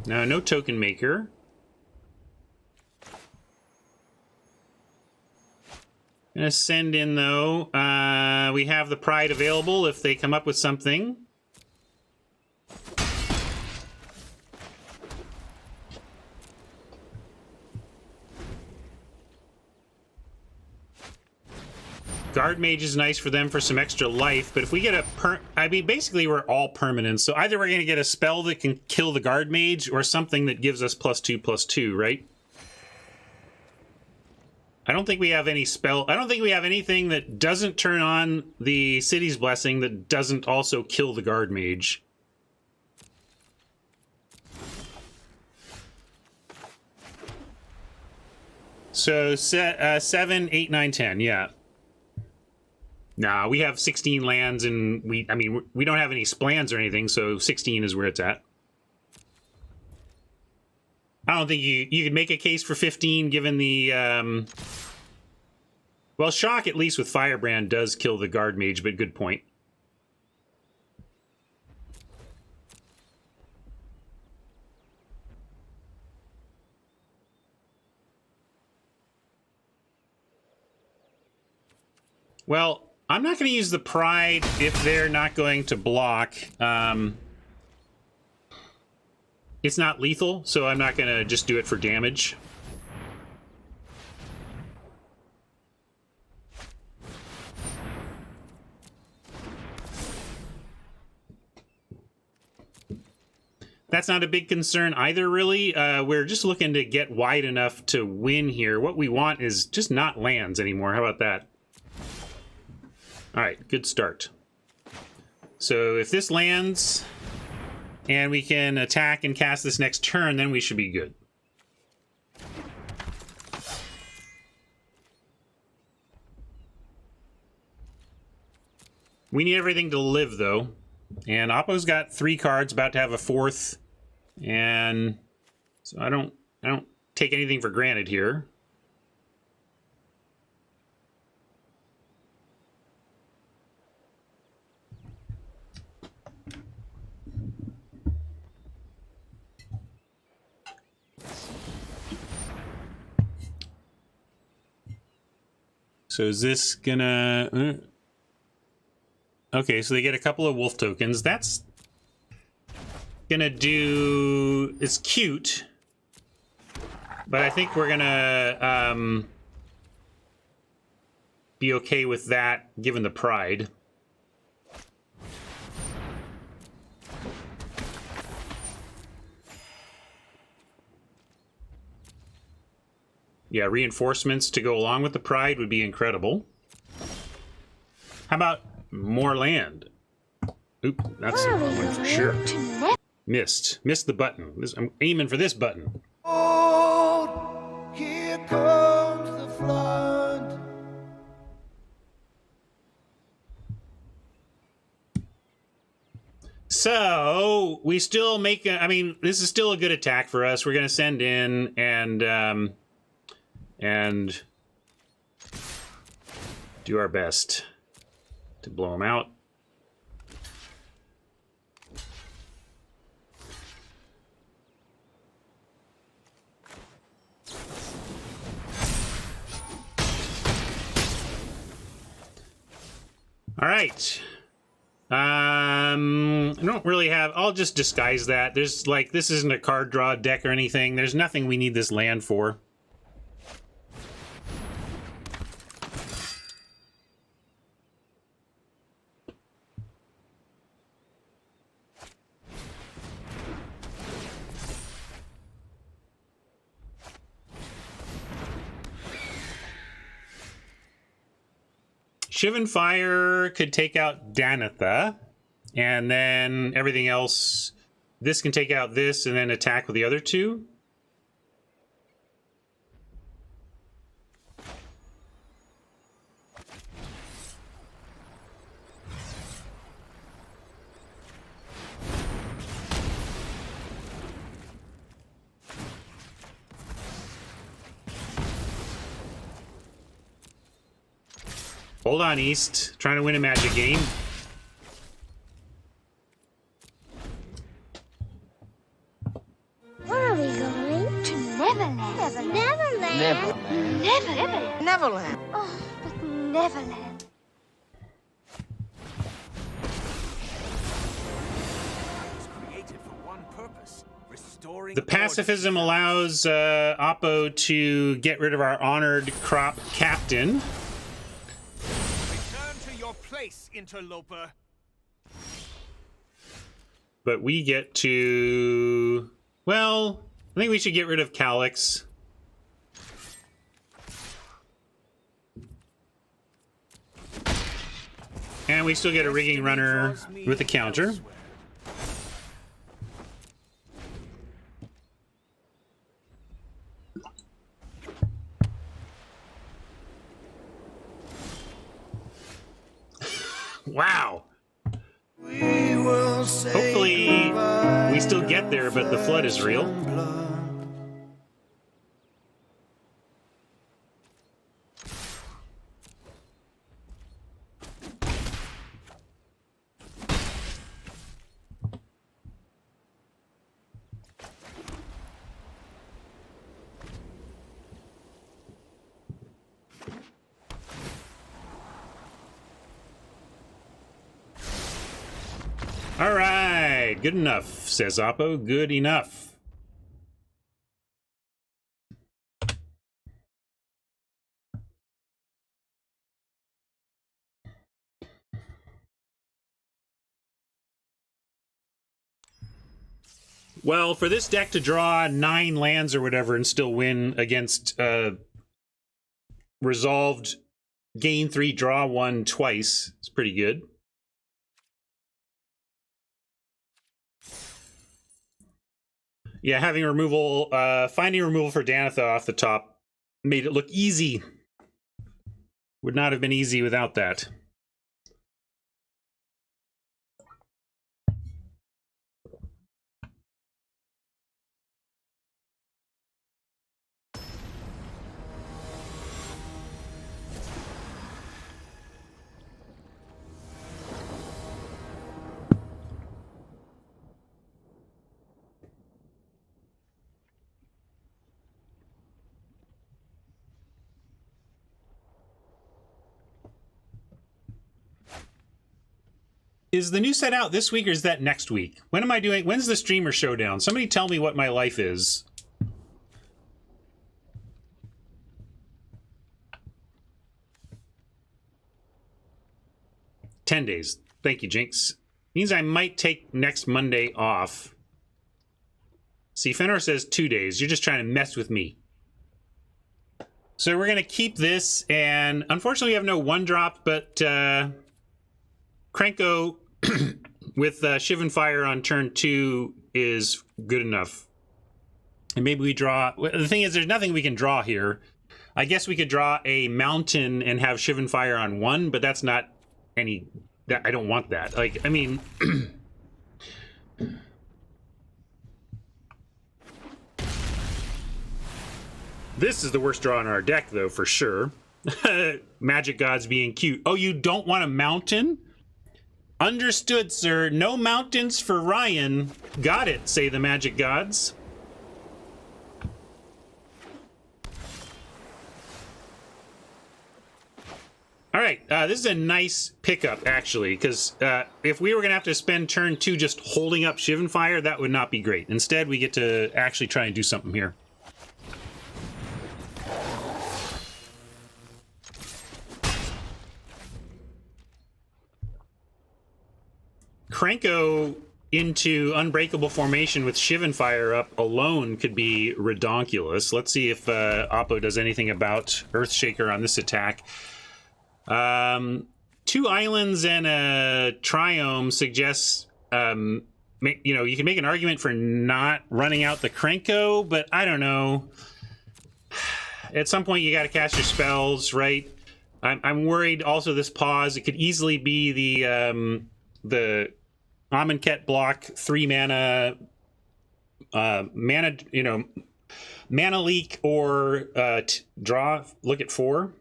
No, no token maker. Gonna send in, though. We have the Pride available if they come up with something. Guard Mage is nice for them for some extra life, but if we get a I mean, basically we're all permanent, so either we're gonna get a spell that can kill the Guard Mage or something that gives us +2/+2, right? I don't think we have any spell. I don't think we have anything that doesn't turn on the City's Blessing that doesn't also kill the Guard Mage. So 7, 8, 9, 10, yeah. Nah, we have 16 lands, and we don't have any splans or anything, so 16 is where it's at. I don't think you could make a case for 15 given the well, Shock at least with Firebrand does kill the Guard Mage, but good point. Well, I'm not going to use the Pride if they're not going to block. It's not lethal, so I'm not going to just do it for damage. That's not a big concern either, really. We're just looking to get wide enough to win here. What we want is just not lands anymore. How about that? All right, good start. So if this lands and we can attack and cast this next turn, then we should be good. We need everything to live, though. And Oppo's got 3 cards, about to have a 4th. And so I don't take anything for granted here. So is this gonna... Okay, so they get a couple of wolf tokens. That's gonna do... It's cute. But I think we're gonna be okay with that, given the pride. Yeah, reinforcements to go along with the pride would be incredible. How about more land? Oop, that's the wrong one for sure. Missed the button. I'm aiming for this button. Oh, here comes the flood. So we still make. I mean, this is still a good attack for us. We're going to send in and do our best to blow them out. All right. I don't really have... I'll just disguise that. There's, like, this isn't a card draw deck or anything. There's nothing we need this land for. Shivan Fire could take out Danitha, and then everything else. This can take out this and then attack with the other 2. Hold on, East. Trying to win a Magic game. Where are we going? To Neverland. Neverland. Neverland. Neverland. Neverland. Oh, but Neverland. Created for one purpose, restoring The pacifism allows Oppo to get rid of our honored crop captain. Return to your place, interloper. But we get to... Well, I think we should get rid of Calyx. And we still get a rigging runner with a counter. Wow. Hopefully we still get there, but the flood is real. All right, good enough, says Oppo. Good enough. Well, for this deck to draw 9 lands or whatever and still win against resolved gain 3, draw 1 twice, it's pretty good. Yeah, having removal, finding removal for Danitha off the top made it look easy. Would not have been easy without that. Is the new set out this week or is that next week? When am I doing? When's the streamer showdown? Somebody tell me what my life is. $10 days. Thank you, Jinx. Means I might take next Monday off. See, Fenor says 2 days. You're just trying to mess with me. So we're going to keep this, and unfortunately we have no one drop, but Krenko with Shivan Fire on turn 2 is good enough. And maybe we draw... The thing is, there's nothing we can draw here. I guess we could draw a mountain and have Shivan Fire on 1, but that's not any... I don't want that. Like, I mean... This is the worst draw in our deck, though, for sure. Magic Gods being cute. Oh, you don't want a mountain? Understood, sir. No mountains for Ryan. Got it, say the Magic Gods. All right, this is a nice pickup, actually, because if we were going to have to spend turn 2 just holding up Shivan Fire, that would not be great. Instead, we get to actually try and do something here. Krenko into Unbreakable formation with Shivan Fire up alone could be redonkulous. Let's see if Oppo does anything about Earthshaker on this attack. 2 islands and a Triome suggests, you know, you can make an argument for not running out the Krenko, but I don't know. At some point, you got to cast your spells, right? I'm worried also this pause. It could easily be the Amonkhet block 3 mana, mana leak or draw. Look at 4.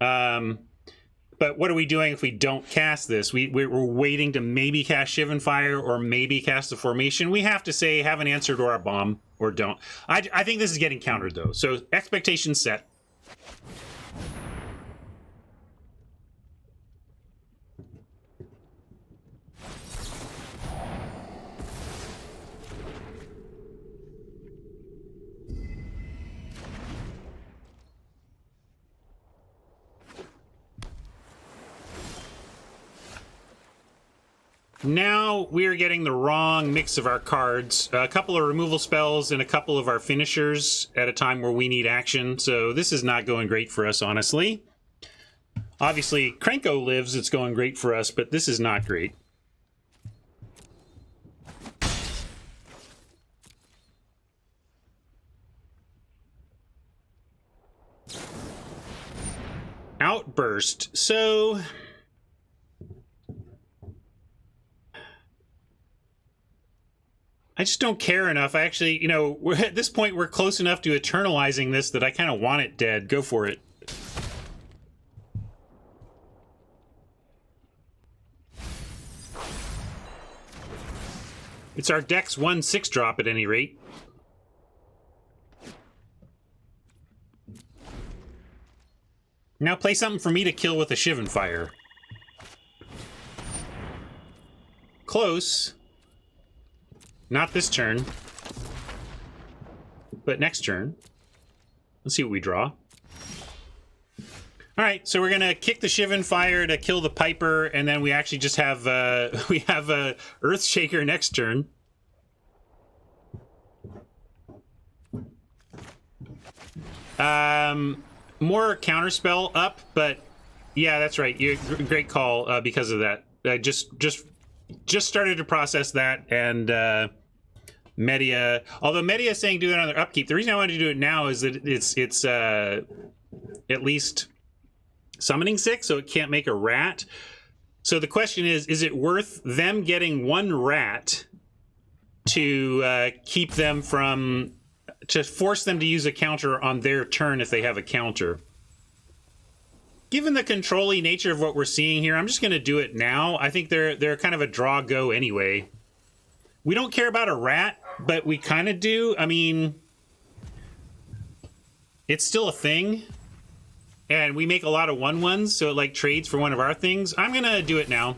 But what are we doing if we don't cast this? We're waiting to maybe cast Shivan Fire or maybe cast the formation. We have to say have an answer to our bomb or don't. I think this is getting countered though. So expectations set. Now we're getting the wrong mix of our cards. A couple of removal spells and a couple of our finishers at a time where we need action. So this is not going great for us, honestly. Obviously, Krenko lives, it's going great for us, but this is not great. Outburst. So... I just don't care enough. I actually, you know, we're at this point, we're close enough to eternalizing this that I kind of want it dead. Go for it. It's our deck's 1/6 drop at any rate. Now play something for me to kill with a Shivan Fire. Close. Not this turn, but next turn. Let's see what we draw. All right, so we're gonna kick the Shivan Fire to kill the Piper, and then we actually just have we have a Earthshaker next turn. More counterspell up, but yeah, that's right. You great call because of that. I just started to process that, and Media, although Media is saying do it on their upkeep. The reason I wanted to do it now is that it's at least summoning 6, so it can't make a rat. So the question is it worth them getting 1 rat to keep them from, to force them to use a counter on their turn if they have a counter? Given the control-y nature of what we're seeing here, I'm just going to do it now. I think they're kind of a draw-go anyway. We don't care about a rat, but we kind of do. I mean, it's still a thing. And we make a lot of 1/1s, so it like trades for one of our things. I'm going to do it now.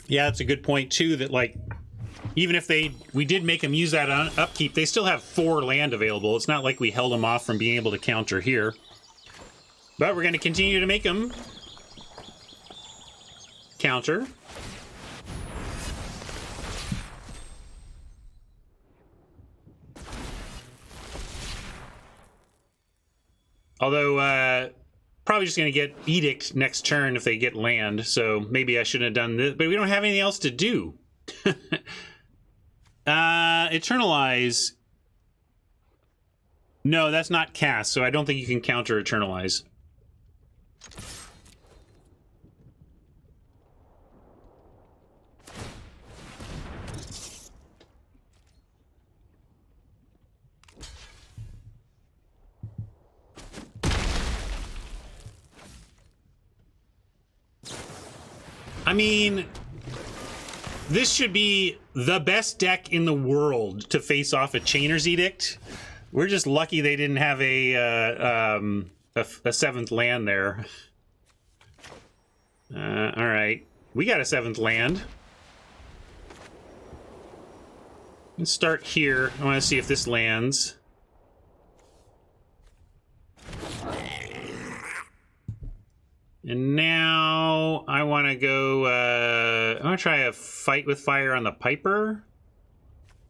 Yeah, that's a good point too, that like even if we did make them use that on upkeep, they still have 4 land available. It's not like we held them off from being able to counter here. But we're going to continue to make them counter. Although, probably just going to get Edict next turn if they get land, so maybe I shouldn't have done this. But we don't have anything else to do. Eternalize. No, that's not cast, so I don't think you can counter Eternalize. I mean, this should be the best deck in the world to face off a Chainer's Edict. We're just lucky they didn't have a 7th land there. All right, we got a 7th land. Let's start here. I want to see if this lands. And now I want to go, I want to try a fight with fire on the Piper.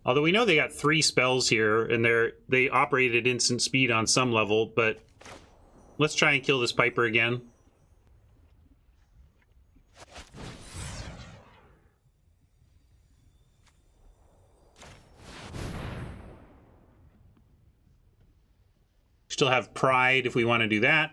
Although we know they got 3 spells here, and they operate at instant speed on some level, but let's try and kill this Piper again. Still have Pride if we want to do that.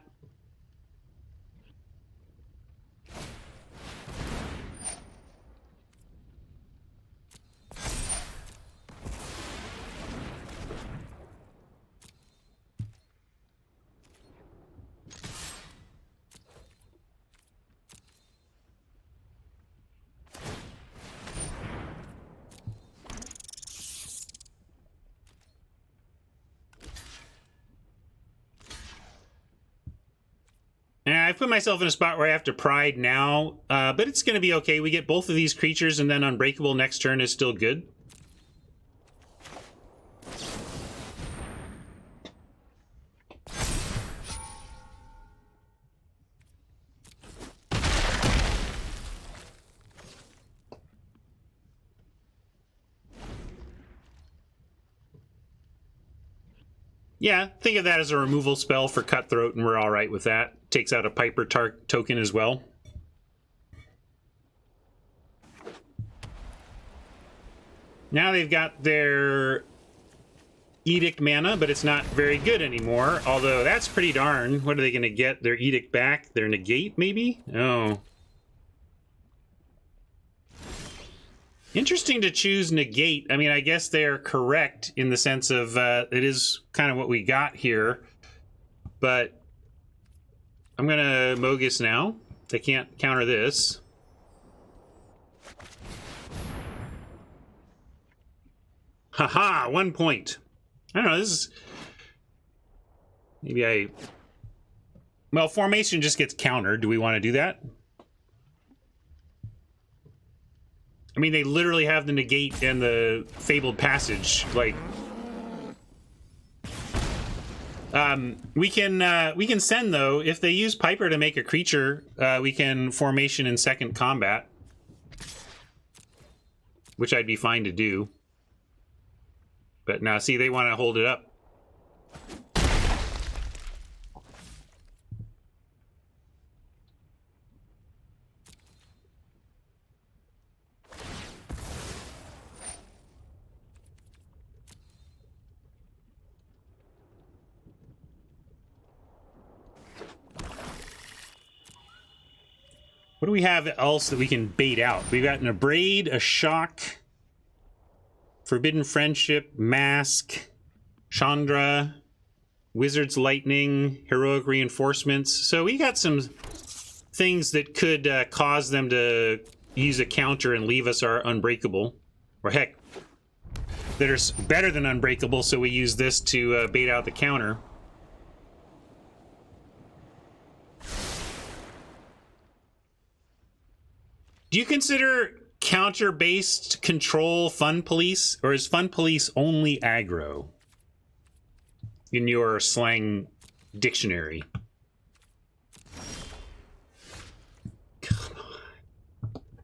And I put myself in a spot where I have to Pride now, but it's going to be okay. We get both of these creatures, and then Unbreakable next turn is still good. Yeah, think of that as a removal spell for Cutthroat, and we're all right with that. Takes out a Piper token as well. Now they've got their Edict mana, but it's not very good anymore. Although that's pretty darn. What are they going to get? Their Edict back? Their Negate, maybe? Oh. Interesting to choose Negate. I mean, I guess they're correct in the sense of it is kind of what we got here. But I'm going to Mogus now. They can't counter this. Haha, 1 point. I don't know, this is... Maybe well, Formation just gets countered. Do we want to do that? I mean, they literally have the Negate and the Fabled Passage. Like, we can send, though. If they use Piper to make a creature, we can Formation in second combat, which I'd be fine to do. But now, see, they want to hold it up. What do we have else that we can bait out? We've got an Abrade, a Shock, Forbidden Friendship, Mask, Chandra, Wizard's Lightning, Heroic Reinforcements. So we got some things that could cause them to use a counter and leave us our Unbreakable. Or heck, that are better than Unbreakable, so we use this to bait out the counter. Do you consider counter-based control Fun Police, or is Fun Police only aggro in your slang dictionary?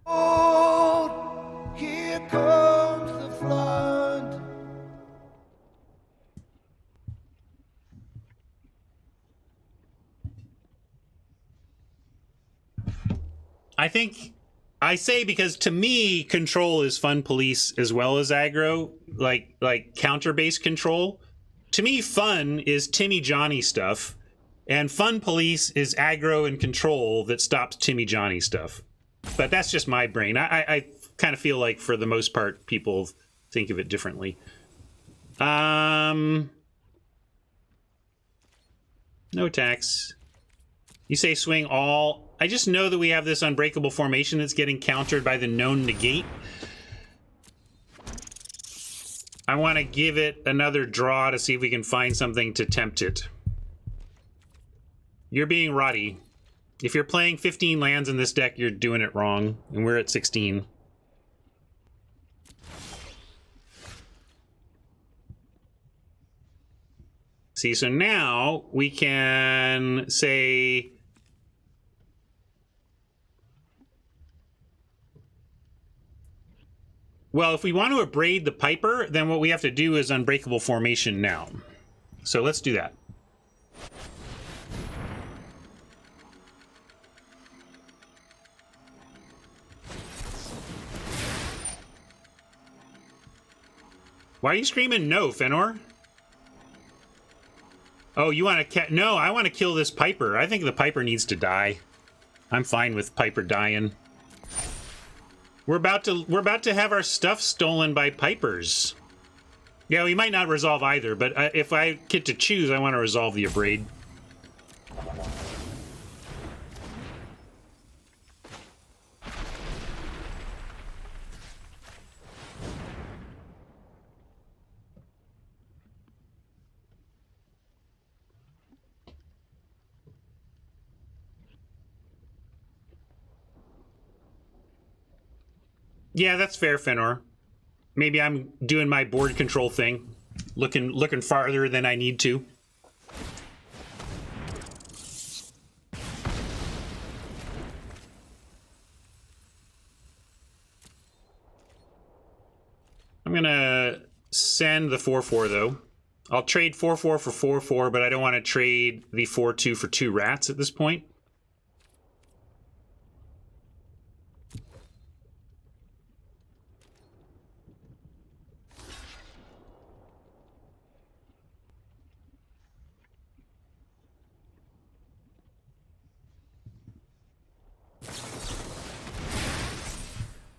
Oh, here comes the flood. I think I say because to me, control is Fun Police as well as aggro, like counter-based control. To me, fun is Timmy Johnny stuff, and Fun Police is aggro and control that stops Timmy Johnny stuff. But that's just my brain. I kind of feel like for the most part, people think of it differently. No attacks. You say swing all. I just know that we have this unbreakable formation that's getting countered by the known negate. I want to give it another draw to see if we can find something to tempt it. You're being Roddy. If you're playing 15 lands in this deck, you're doing it wrong, and we're at 16. See, so now we can say... Well, if we want to abrade the Piper, then what we have to do is unbreakable formation now. So let's do that. Why are you screaming no, Fenor? Oh, you want to... No, I want to kill this Piper. I think the Piper needs to die. I'm fine with Piper dying. We're about to have our stuff stolen by Pipers. Yeah, we might not resolve either, but if I get to choose, I want to resolve the Abrade. Yeah, that's fair, Fenor. Maybe I'm doing my board control thing, looking farther than I need to. I'm gonna send the 4/4 though. I'll trade 4/4 for 4/4, but I don't want to trade the 4/2 for 2 rats at this point.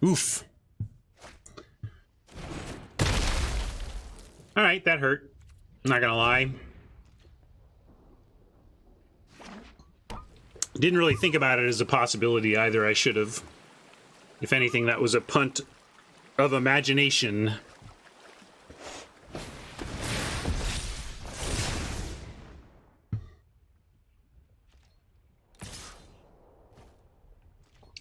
Oof. All right, that hurt. I'm not gonna lie. Didn't really think about it as a possibility either. I should have. If anything, that was a punt of imagination.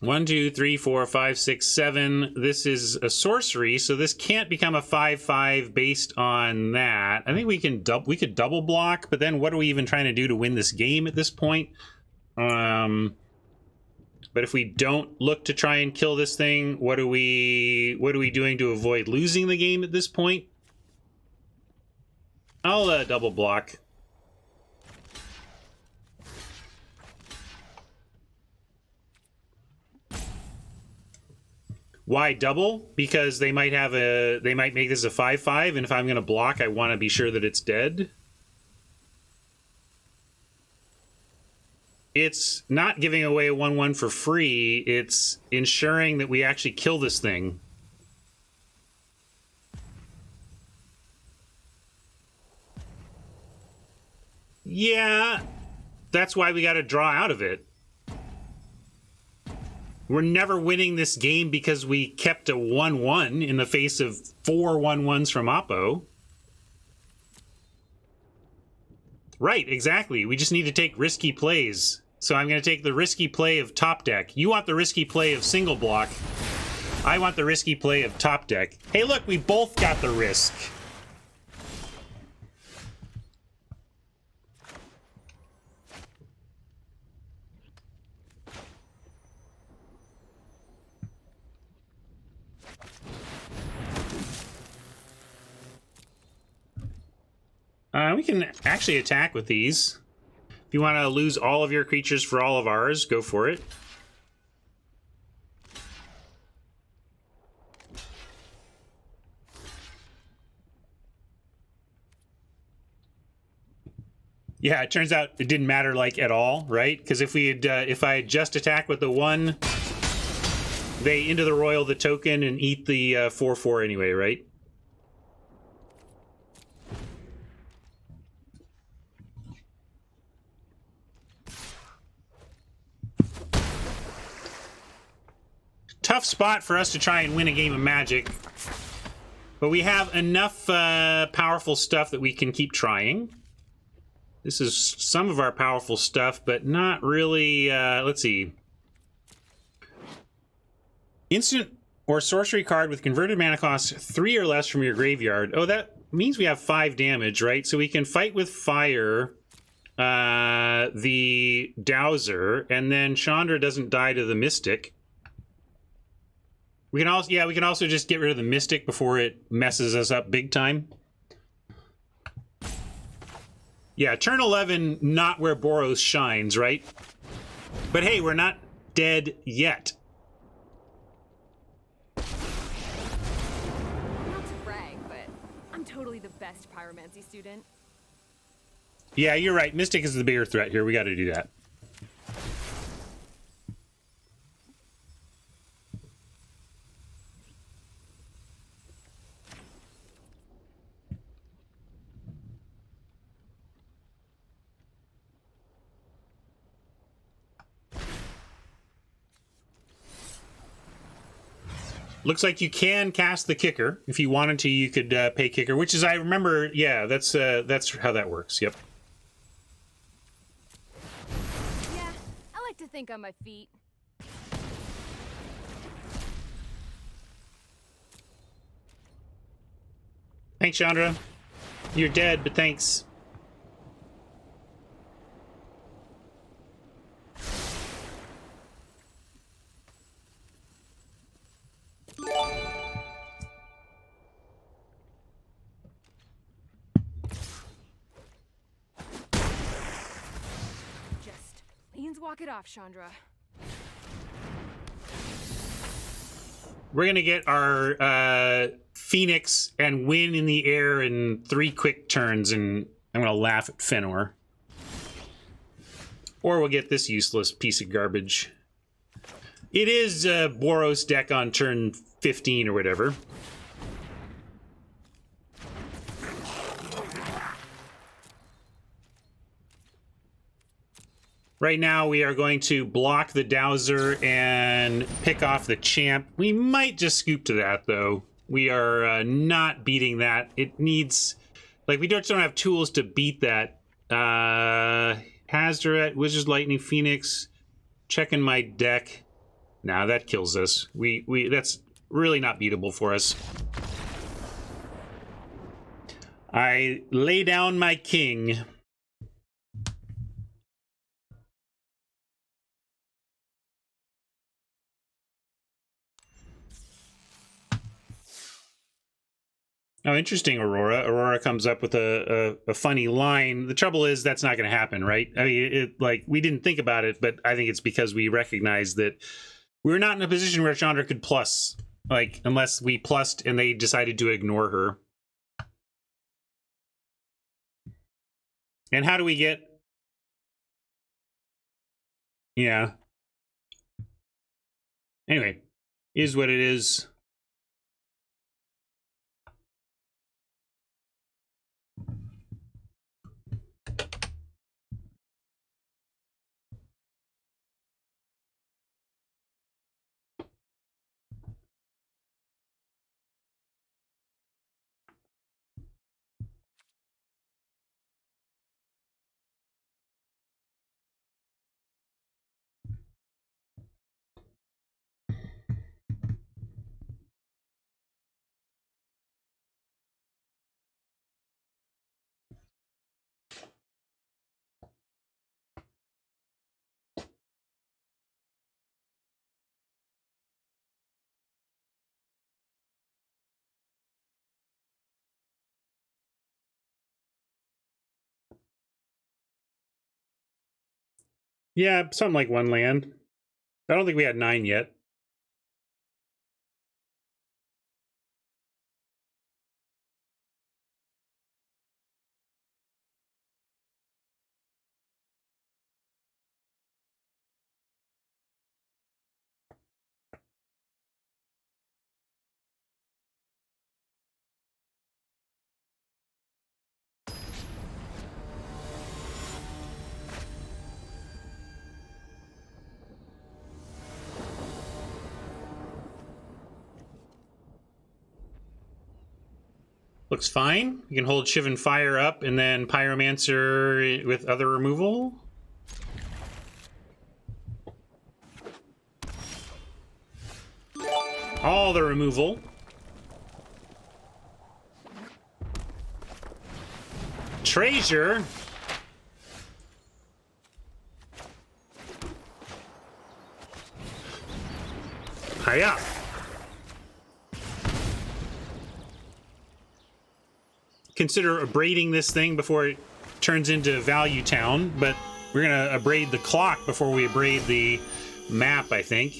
One, two, three, four, five, six, seven. This is a sorcery, so this can't become a 5/5 based on that. I think we could double block, but then what are we even trying to do to win this game at this point? But if we don't look to try and kill this thing, what are we doing to avoid losing the game at this point? I'll double block. Why double? Because they might make this a 5/5, and if I'm going to block, I want to be sure that it's dead. It's not giving away a 1/1 for free. It's ensuring that we actually kill this thing. Yeah, that's why we got to draw out of it. We're never winning this game because we kept a 1/1 in the face of 4 1/1s from Oppo. Right, exactly. We just need to take risky plays. So I'm going to take the risky play of top deck. You want the risky play of single block. I want the risky play of top deck. Hey, look, we both got the risk. We can actually attack with these. If you want to lose all of your creatures for all of ours, go for it. Yeah, it turns out it didn't matter, like, at all, right? Because if we had, if I had just attacked with the 1, they into the royal the token and eat the 4/4 anyway, right? Tough spot for us to try and win a game of Magic, but we have enough powerful stuff that we can keep trying. This is some of our powerful stuff, but not really. Let's see. Instant or sorcery card with converted mana cost 3 or less from your graveyard. Oh, that means we have 5 damage, right? So we can fight with fire the Dowser, and then Chandra doesn't die to the Mystic. We can also, yeah, we can also just get rid of the Mystic before it messes us up big time. Yeah, turn 11, not where Boros shines, right? But hey, we're not dead yet. Not to brag, but I'm totally the best pyromancy student. Yeah, you're right. Mystic is the bigger threat here. We got to do that. Looks like you can cast the kicker. If you wanted to, you could pay kicker, which is, I remember, yeah, that's how that works. Yep. Yeah, I like to think on my feet. Thanks, Chandra. You're dead, but thanks. Just walk it off, Chandra. We're gonna get our Phoenix and win in the air in 3 quick turns, and I'm gonna laugh at Fëanor. Or we'll get this useless piece of garbage. It is Boros deck on turn 15 or whatever. Right now, we are going to block the Dowser and pick off the Champ. We might just scoop to that, though. We are not beating that. It needs... Like, we just don't have tools to beat that. Hazoret, Wizard's Lightning, Phoenix. Checking my deck. Nah, that kills us. That's really not beatable for us. I lay down my king. Oh, interesting, Aurora. Aurora comes up with a funny line. The trouble is that's not going to happen, right? I mean, like, we didn't think about it, but I think it's because we recognize that we're not in a position where Chandra could plus, like, unless we plussed and they decided to ignore her. And how do we get... Yeah. Anyway, is what it is. Yeah, something like 1 land. I don't think we had 9 yet. Looks fine. You can hold Shivan Fire up and then Pyromancer with other removal. All the removal. Treasure. Hiya. Consider abrading this thing before it turns into Value Town, but we're gonna abrade the clock before we abrade the map, I think.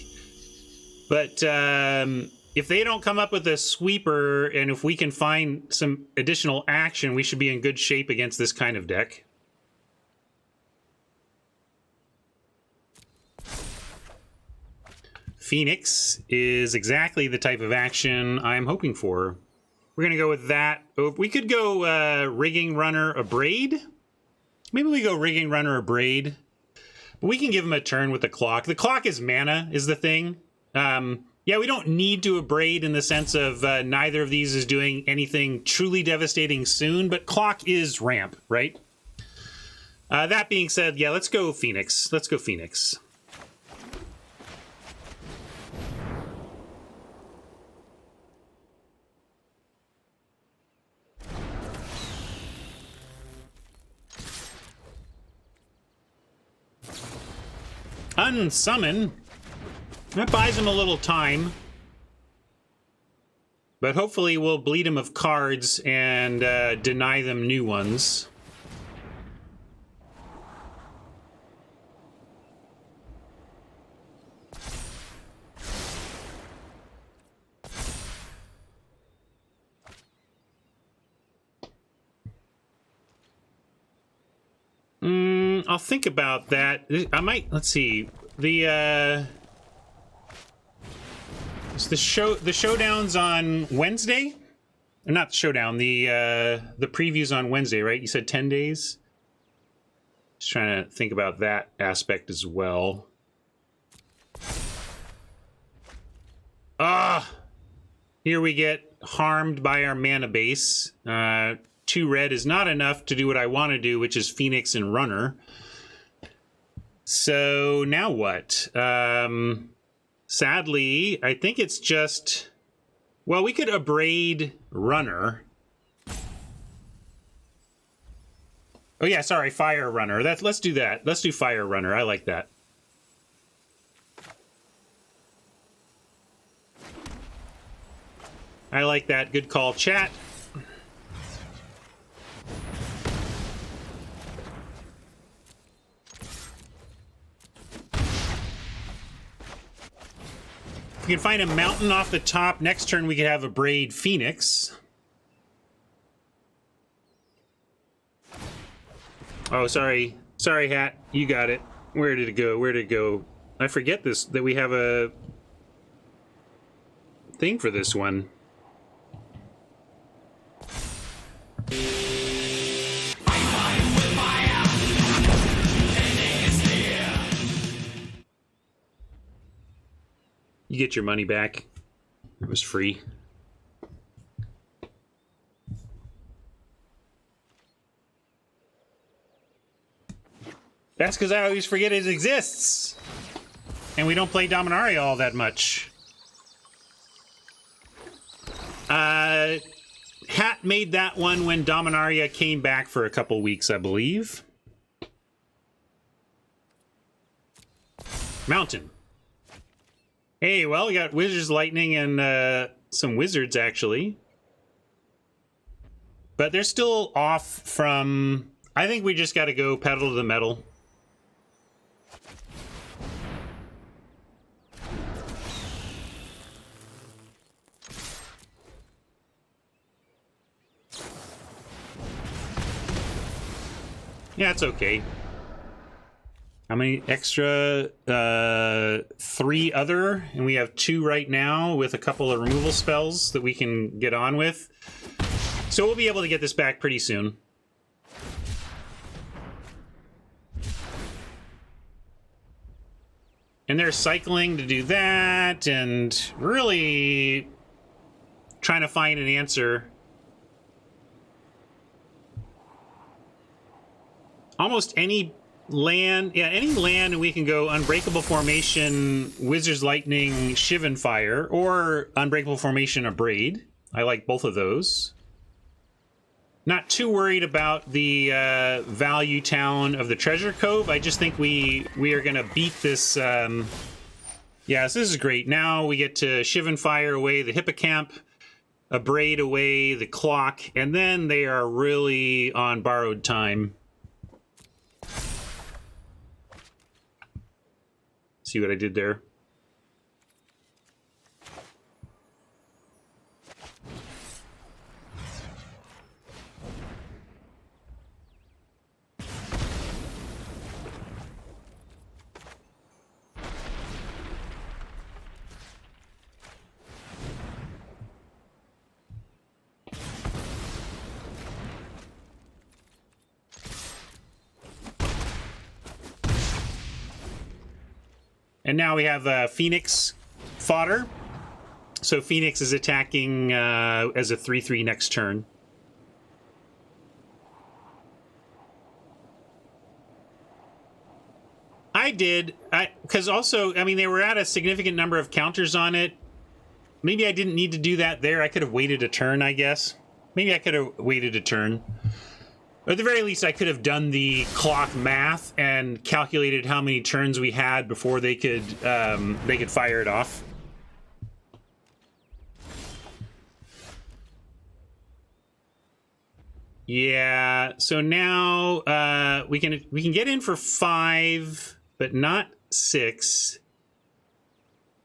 But if they don't come up with a sweeper, and if we can find some additional action, we should be in good shape against this kind of deck. Phoenix is exactly the type of action I'm hoping for. We're going to go with that. We could go Rigging Runner Abrade. Maybe we go Rigging Runner Abrade. But we can give him a turn with the clock. The clock is mana, is the thing. Yeah, we don't need to abrade in the sense of neither of these is doing anything truly devastating soon, but clock is ramp, right? That being said, yeah, let's go Phoenix. Let's go Phoenix. Unsummon. That buys him a little time. But hopefully we'll bleed him of cards and deny them new ones. I'll think about that. I might, let's see. The showdown's on Wednesday? Or not the showdown, the preview's on Wednesday, right? You said 10 days? Just trying to think about that aspect as well. Here we get harmed by our mana base. 2 red is not enough to do what I want to do, which is Phoenix and Runner. So now what? Sadly, I think it's just... Well, we could abrade Runner. Oh yeah, sorry, Fire Runner. Let's do that. Let's do Fire Runner. I like that. I like that. Good call, chat. If we can find a mountain off the top, next turn we could have a Braid Phoenix. Oh, sorry. Sorry, Hat. You got it. Where did it go? Where did it go? I forget this, that we have a thing for this one. You get your money back. It was free. That's because I always forget it exists. And we don't play Dominaria all that much. Hat made that one when Dominaria came back for a couple weeks, I believe. Mountain. Hey, well, we got Wizards Lightning and some Wizards, actually. But they're still off from... I think we just got to go pedal to the metal. Yeah, it's okay. How many extra? 3 other, and we have 2 right now with a couple of removal spells that we can get on with. So we'll be able to get this back pretty soon. And they're cycling to do that, and really trying to find an answer. Almost any land, any land, and we can go Unbreakable Formation, Wizard's Lightning, Shivan Fire, or Unbreakable Formation, Abrade. I like both of those. Not too worried about the value town of the Treasure Cove. I just think we are going to beat this. Yes, this is great. Now we get to Shivan Fire away the Hippocamp, Abrade away the Clock, and then they are really on borrowed time. See what I did there? And now we have Phoenix fodder. So Phoenix is attacking as a 3/3 next turn. I did. Because also, I mean, they were at a significant number of counters on it. Maybe I didn't need to do that there. I could have waited a turn, I guess. Maybe I could have waited a turn. Or at the very least, I could have done the clock math and calculated how many turns we had before they could fire it off. Yeah. So now we can get in for 5, but not 6.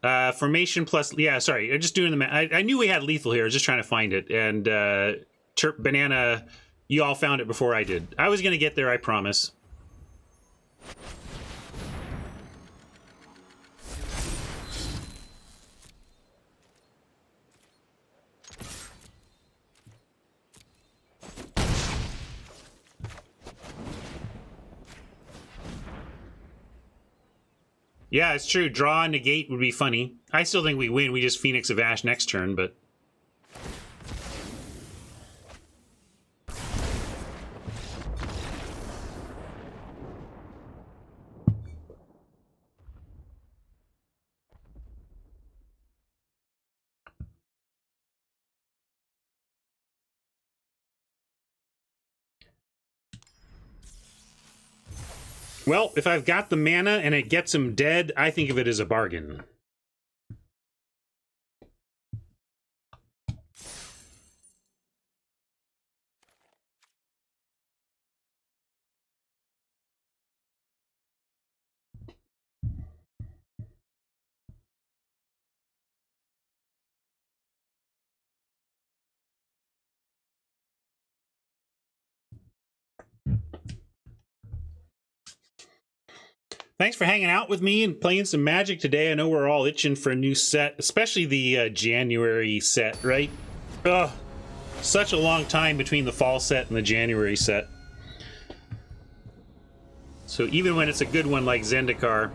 Formation plus. Yeah. Sorry. I'm just doing the math. I knew we had lethal here. I was just trying to find it. And Banana. You all found it before I did. I was going to get there, I promise. Yeah, it's true. Draw and negate would be funny. I still think we win. We just Phoenix of Ash next turn, but... Well, if I've got the mana and it gets him dead, I think of it as a bargain. Thanks for hanging out with me and playing some Magic today. I know we're all itching for a new set, especially the January set, right? Ugh, such a long time between the fall set and the January set. So even when it's a good one like Zendikar,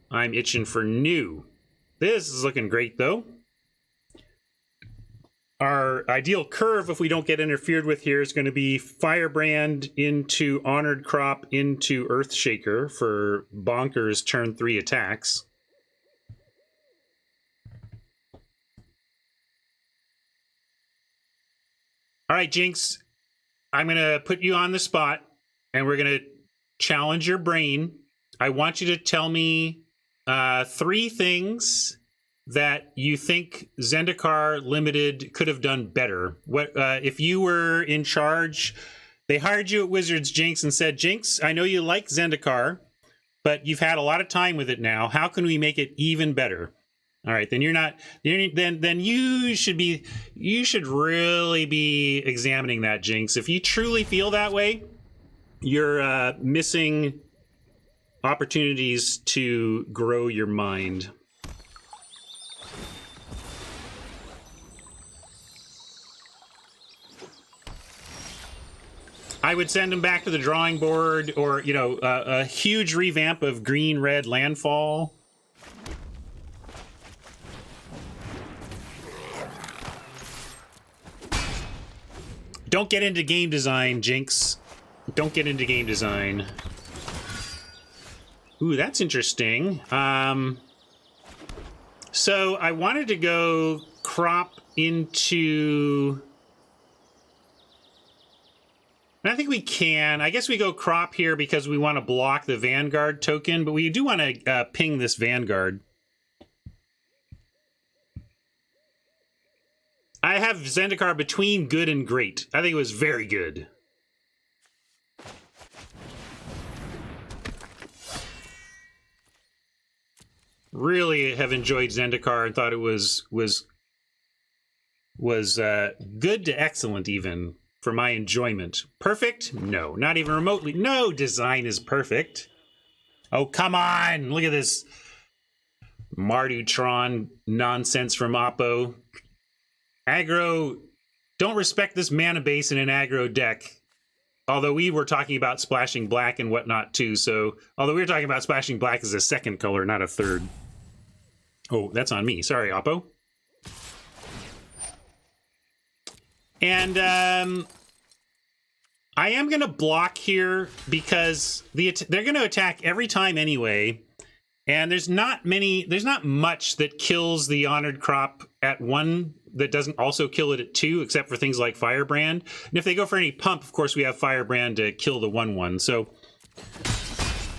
I'm itching for new. This is looking great, though. Our ideal curve, if we don't get interfered with here, is going to be Firebrand into Honored Crop into Earthshaker for bonkers turn 3 attacks. All right, Jinx, I'm going to put you on the spot, and we're going to challenge your brain. I want you to tell me 3 things that you think Zendikar Limited could have done better. What if you were in charge? They hired you at Wizards, Jinx, and said, Jinx, I know you like Zendikar, but you've had a lot of time with it now. How can we make it even better? All right, then then you should really be examining that, Jinx. If you truly feel that way, you're missing opportunities to grow your mind. I would send him back to the drawing board, or, you know, a huge revamp of green-red landfall. Don't get into game design, Jinx. Don't get into game design. Ooh, that's interesting. So I wanted to go crop into... And I think we can. I guess we go crop here because we want to block the Vanguard token, but we do want to ping this Vanguard. I have Zendikar between good and great. I think it was very good. Really have enjoyed Zendikar and thought it was good to excellent even. For my enjoyment. Perfect? No, not even remotely. No design is perfect. Oh, come on. Look at this Mardutron nonsense from Oppo. Aggro, don't respect this mana base in an aggro deck. Although we were talking about splashing black and whatnot too, so... Although we were talking about splashing black as a second color, not a third. Oh, that's on me. Sorry, Oppo. And, I am going to block here because they're going to attack every time anyway. And there's not much that kills the Honored Crop at 1 that doesn't also kill it at 2, except for things like Firebrand. And if they go for any pump, of course, we have Firebrand to kill the 1/1. So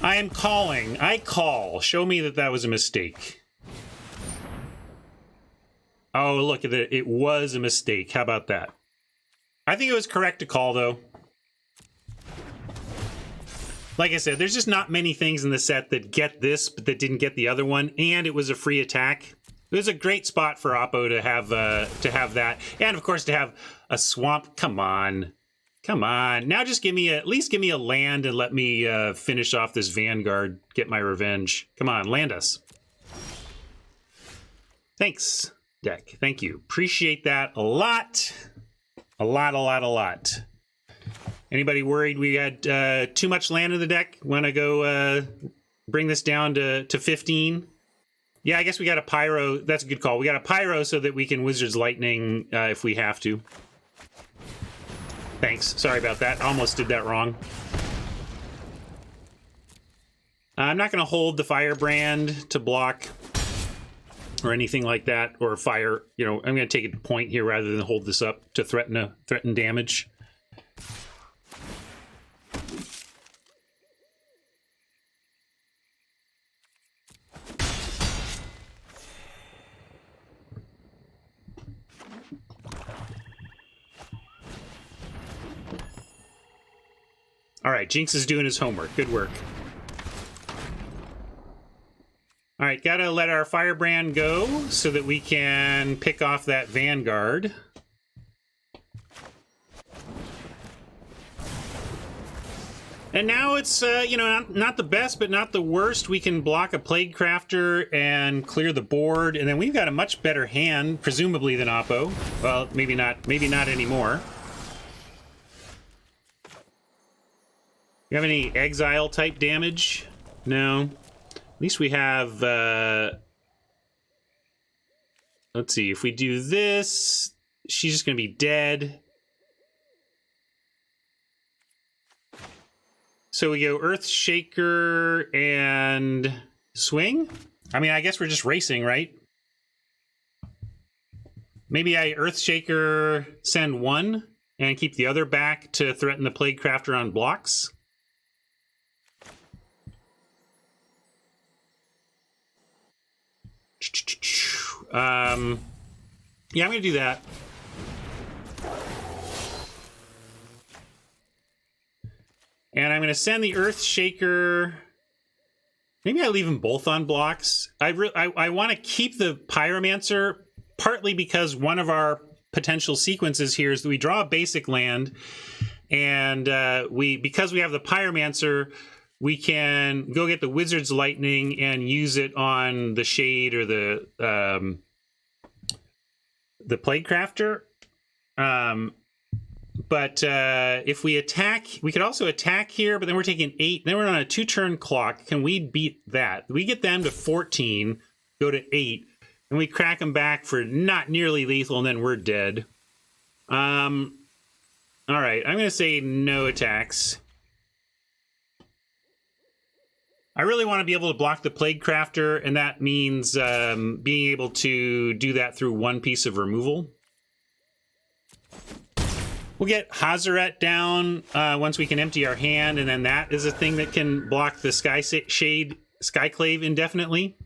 I am calling. I call. Show me that that was a mistake. Oh, look at it. It was a mistake. How about that? I think it was correct to call, though. Like I said, there's just not many things in the set that get this, but that didn't get the other one, and it was a free attack. It was a great spot for Oppo to have that, and of course to have a swamp. Come on, come on! Now just at least give me a land and let me finish off this Vanguard. Get my revenge. Come on, land us. Thanks, deck. Thank you. Appreciate that a lot. A lot. Anybody worried we had too much land in the deck? Want to go bring this down to 15? Yeah, I guess we got a Pyro. That's a good call. We got a Pyro so that we can Wizard's Lightning if we have to. Thanks. Sorry about that. Almost did that wrong. I'm not going to hold the Firebrand to block or anything like that, or fire. You know, I'm going to take it to point here rather than hold this up to threaten damage. All right, Jinx is doing his homework. Good work. All right, gotta let our Firebrand go so that we can pick off that Vanguard. And now it's, you know, not the best, but not the worst. We can block a Plague Crafter and clear the board, and then we've got a much better hand, presumably, than Oppo. Well, maybe not anymore. You have any exile type damage? No. At least we have, let's see, if we do this, she's just gonna be dead. So we go Earthshaker and swing? I mean, I guess we're just racing, right? Maybe I Earthshaker send 1 and keep the other back to threaten the Plague Crafter on blocks. Yeah, I'm gonna do that. going to send the Earth Shaker. Maybe I leave them both on blocks. I want to keep the Pyromancer, partly because one of our potential sequences here is that we draw a basic land, and because we have the Pyromancer, we can go get the Wizard's Lightning and use it on the Shade or the Plaguecrafter. But if we attack, we could also attack here, but then we're taking 8. Then we're on a 2-turn clock. Can we beat that? We get them to 14, go to 8, and we crack them back for not nearly lethal, and then we're dead. All right, I'm going to say no attacks. I really want to be able to block the Plaguecrafter, and that means being able to do that through one piece of removal. We'll get Hazaret down once we can empty our hand, and then that is a thing that can block the Skyclave indefinitely.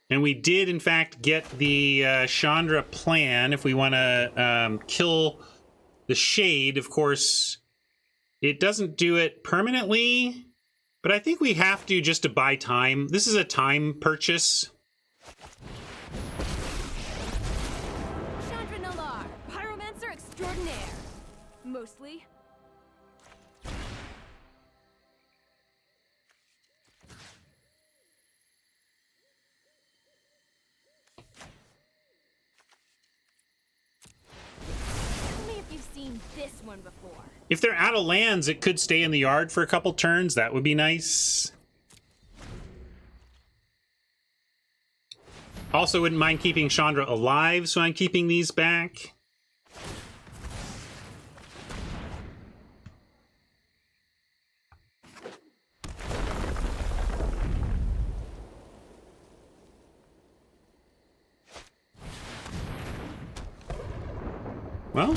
And we did, in fact, get the Chandra plan. If we want to kill the Shade, of course, it doesn't do it permanently, but I think we have to just to buy time. This is a time purchase. Chandra Nalaar, Pyromancer extraordinaire. Mostly. Tell me if you've seen this one before. If they're out of lands, it could stay in the yard for a couple turns. That would be nice. Also, wouldn't mind keeping Chandra alive, so I'm keeping these back. Well,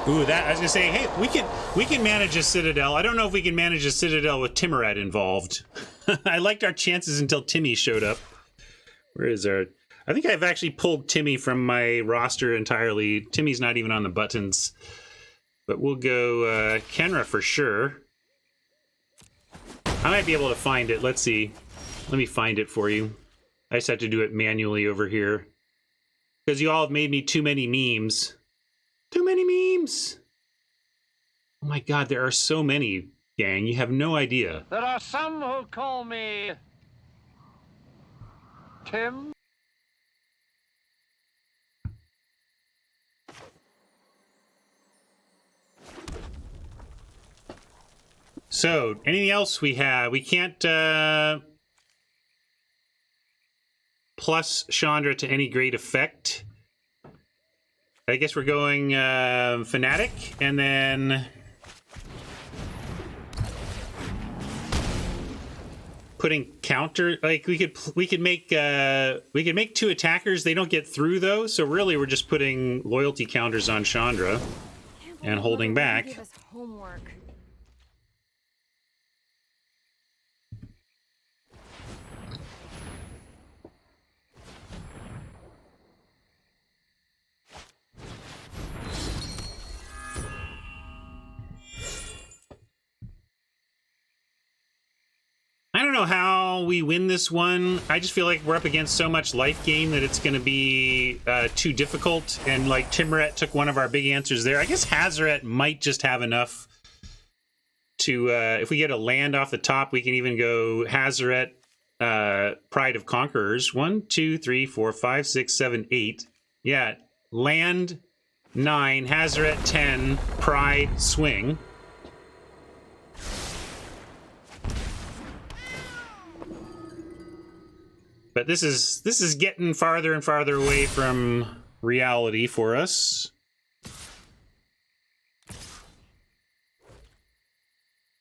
ooh, that I was gonna say, hey, we can manage a Citadel. I don't know if we can manage a Citadel with Timurat involved. I liked our chances until Timmy showed up. Where is our? I think I've actually pulled Timmy from my roster entirely. Timmy's not even on the buttons. But we'll go Kenra for sure. I might be able to find it. Let's see. Let me find it for you. I just have to do it manually over here. Because you all have made me too many memes. Too many memes! Oh my god, there are so many, gang. You have no idea. There are some who call me Tim. So, anything else we have? We can't plus Chandra to any great effect. I guess we're going Fanatic, and then putting counter. Like we could make 2 attackers. They don't get through though, so really we're just putting loyalty counters on Chandra and holding back. Give us homework. I don't know how we win this one. I just feel like we're up against so much life gain that it's going to be too difficult. And like Timurat took one of our big answers there. I guess Hazaret might just have enough to, if we get a land off the top, we can even go Hazaret, Pride of Conquerors. 1, 2, 3, 4, 5, 6, 7, 8. Yeah, land 9, Hazaret 10, Pride, swing. But this is getting farther and farther away from reality for us.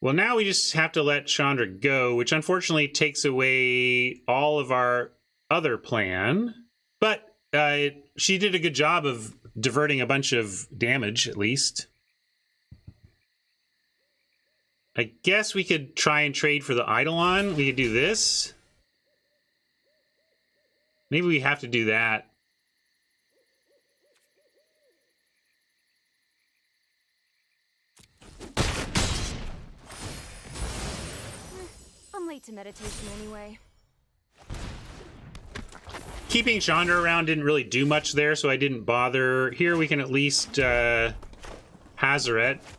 Well, now we just have to let Chandra go, which unfortunately takes away all of our other plan. But she did a good job of diverting a bunch of damage, at least. I guess we could try and trade for the Eidolon. We could do this. Maybe we have to do that. late to meditation anyway. Keeping Chandra around didn't really do much there, so I didn't bother. Here we can at least Hazaret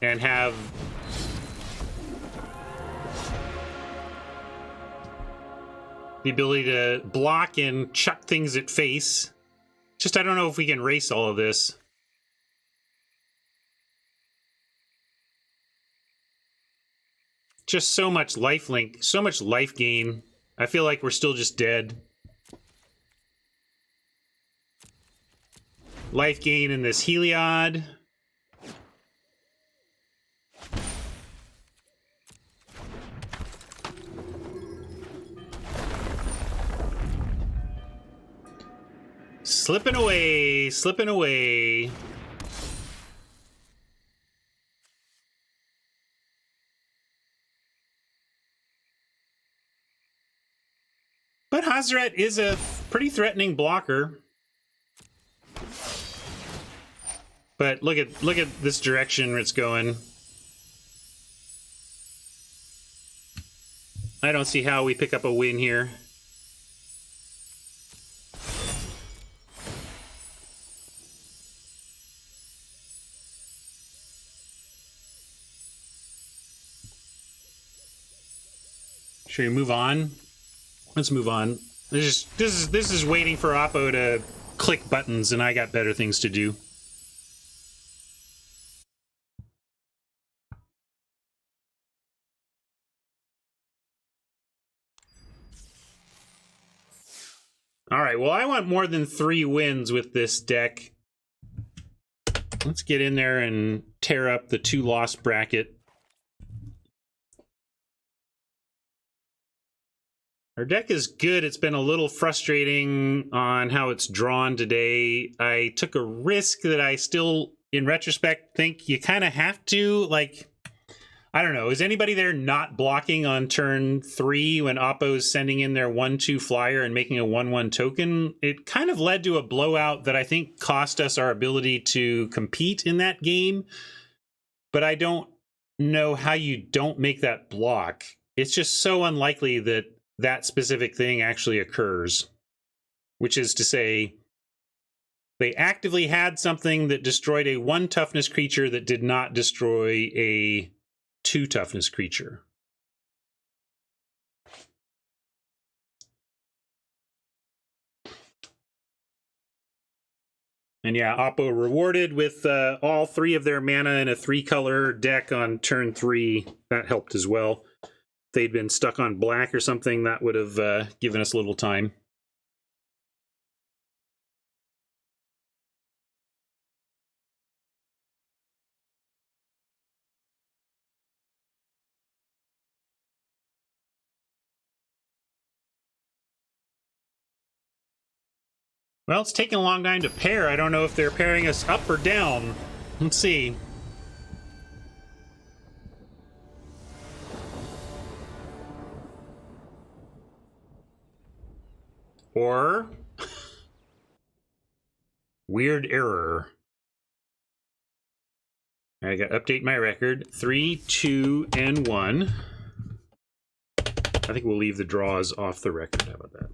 and have the ability to block and chuck things at face. Just I don't know if we can race all of this. Just so much life link, so much life gain. I feel like we're still just dead. Life gain in this Heliod. Slipping away, slipping away. But Hazaret is a pretty threatening blocker. But look at this direction it's going. I don't see how we pick up a win here. Should we move on? Let's move on. This is waiting for Oppo to click buttons, and I got better things to do. All right, well, I want more than 3 wins with this deck. Let's get in there and tear up the 2-loss bracket. Our deck is good. It's been a little frustrating on how it's drawn today. I took a risk that I still, in retrospect, think you kind of have to. Like, I don't know. Is anybody there not blocking on turn 3 when Oppo's sending in their 1/2 flyer and making a 1/1 token? It kind of led to a blowout that I think cost us our ability to compete in that game. But I don't know how you don't make that block. It's just so unlikely that that specific thing actually occurs, which is to say they actively had something that destroyed a 1 toughness creature that did not destroy a 2 toughness creature. And yeah, Oppo rewarded with all 3 of their mana in a 3-color deck on turn 3. That helped as well. They'd been stuck on black or something, that would have given us a little time. Well, it's taking a long time to pair. I don't know if they're pairing us up or down. Let's see. Or weird error. I got to update my record. 3, 2, and 1. I think we'll leave the draws off the record. How about that?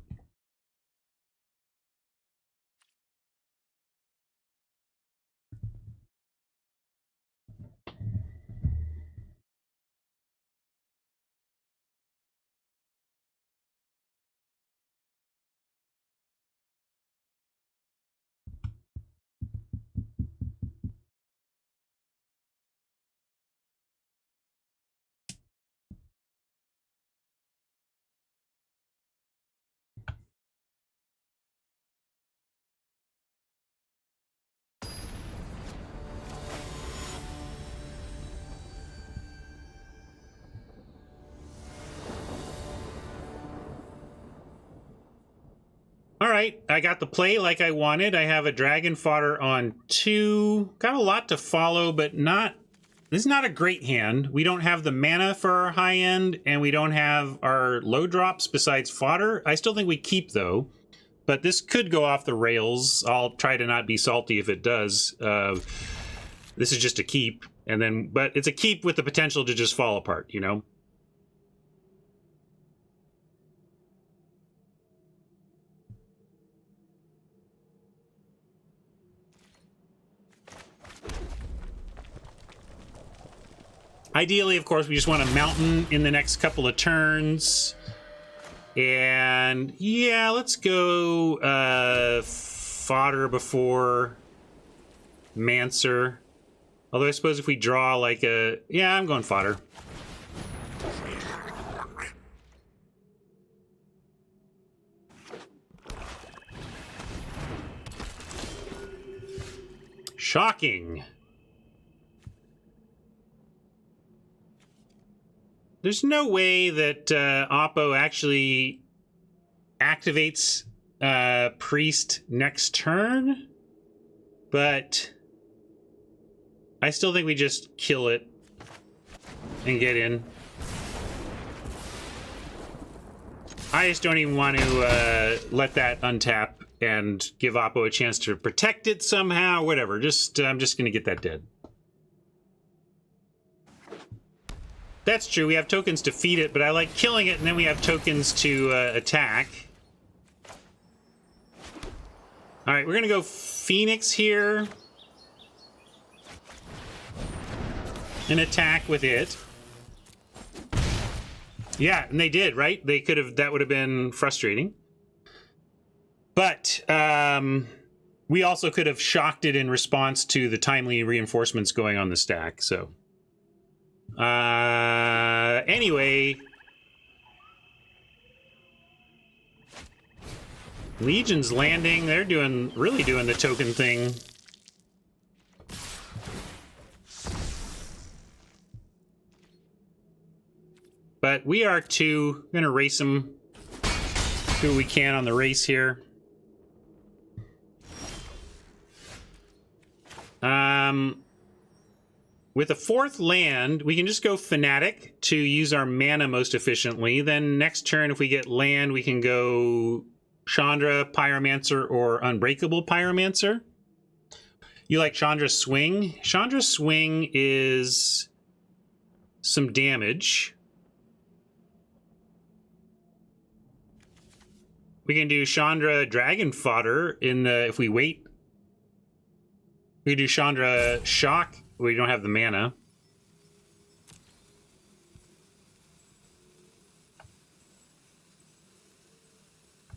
All right, I got the play like I wanted. I have a dragon fodder on 2. Got a lot to follow, but not... This is not a great hand. We don't have the mana for our high end, and we don't have our low drops besides fodder. I still think we keep, though. But this could go off the rails. I'll try to not be salty if it does. This is just a keep, but it's a keep with the potential to just fall apart, you know? Ideally, of course, we just want a mountain in the next couple of turns. And yeah, let's go fodder before Mancer. Although I suppose if we draw like a... Yeah, I'm going fodder. Shocking. There's no way that Oppo actually activates Priest next turn, but I still think we just kill it and get in. I just don't even want to let that untap and give Oppo a chance to protect it somehow, whatever. I'm just going to get that dead. That's true, we have tokens to feed it, but I like killing it, and then we have tokens to attack. Alright, we're gonna go Phoenix here. And attack with it. Yeah, and they did, right? They could have, that would have been frustrating. But, we also could have shocked it in response to the timely reinforcements going on the stack, so... Anyway. Legion's landing. They're really doing the token thing. But we are too. We're gonna race them. Do what we can on the race here. With a fourth land, we can just go Fanatic to use our mana most efficiently. Then next turn, if we get land, we can go Chandra, Pyromancer, or Unbreakable Pyromancer. You like Chandra's Swing? Chandra's Swing is some damage. We can do Chandra Dragon Fodder in the, if we wait. We can do Chandra Shock. We don't have the mana.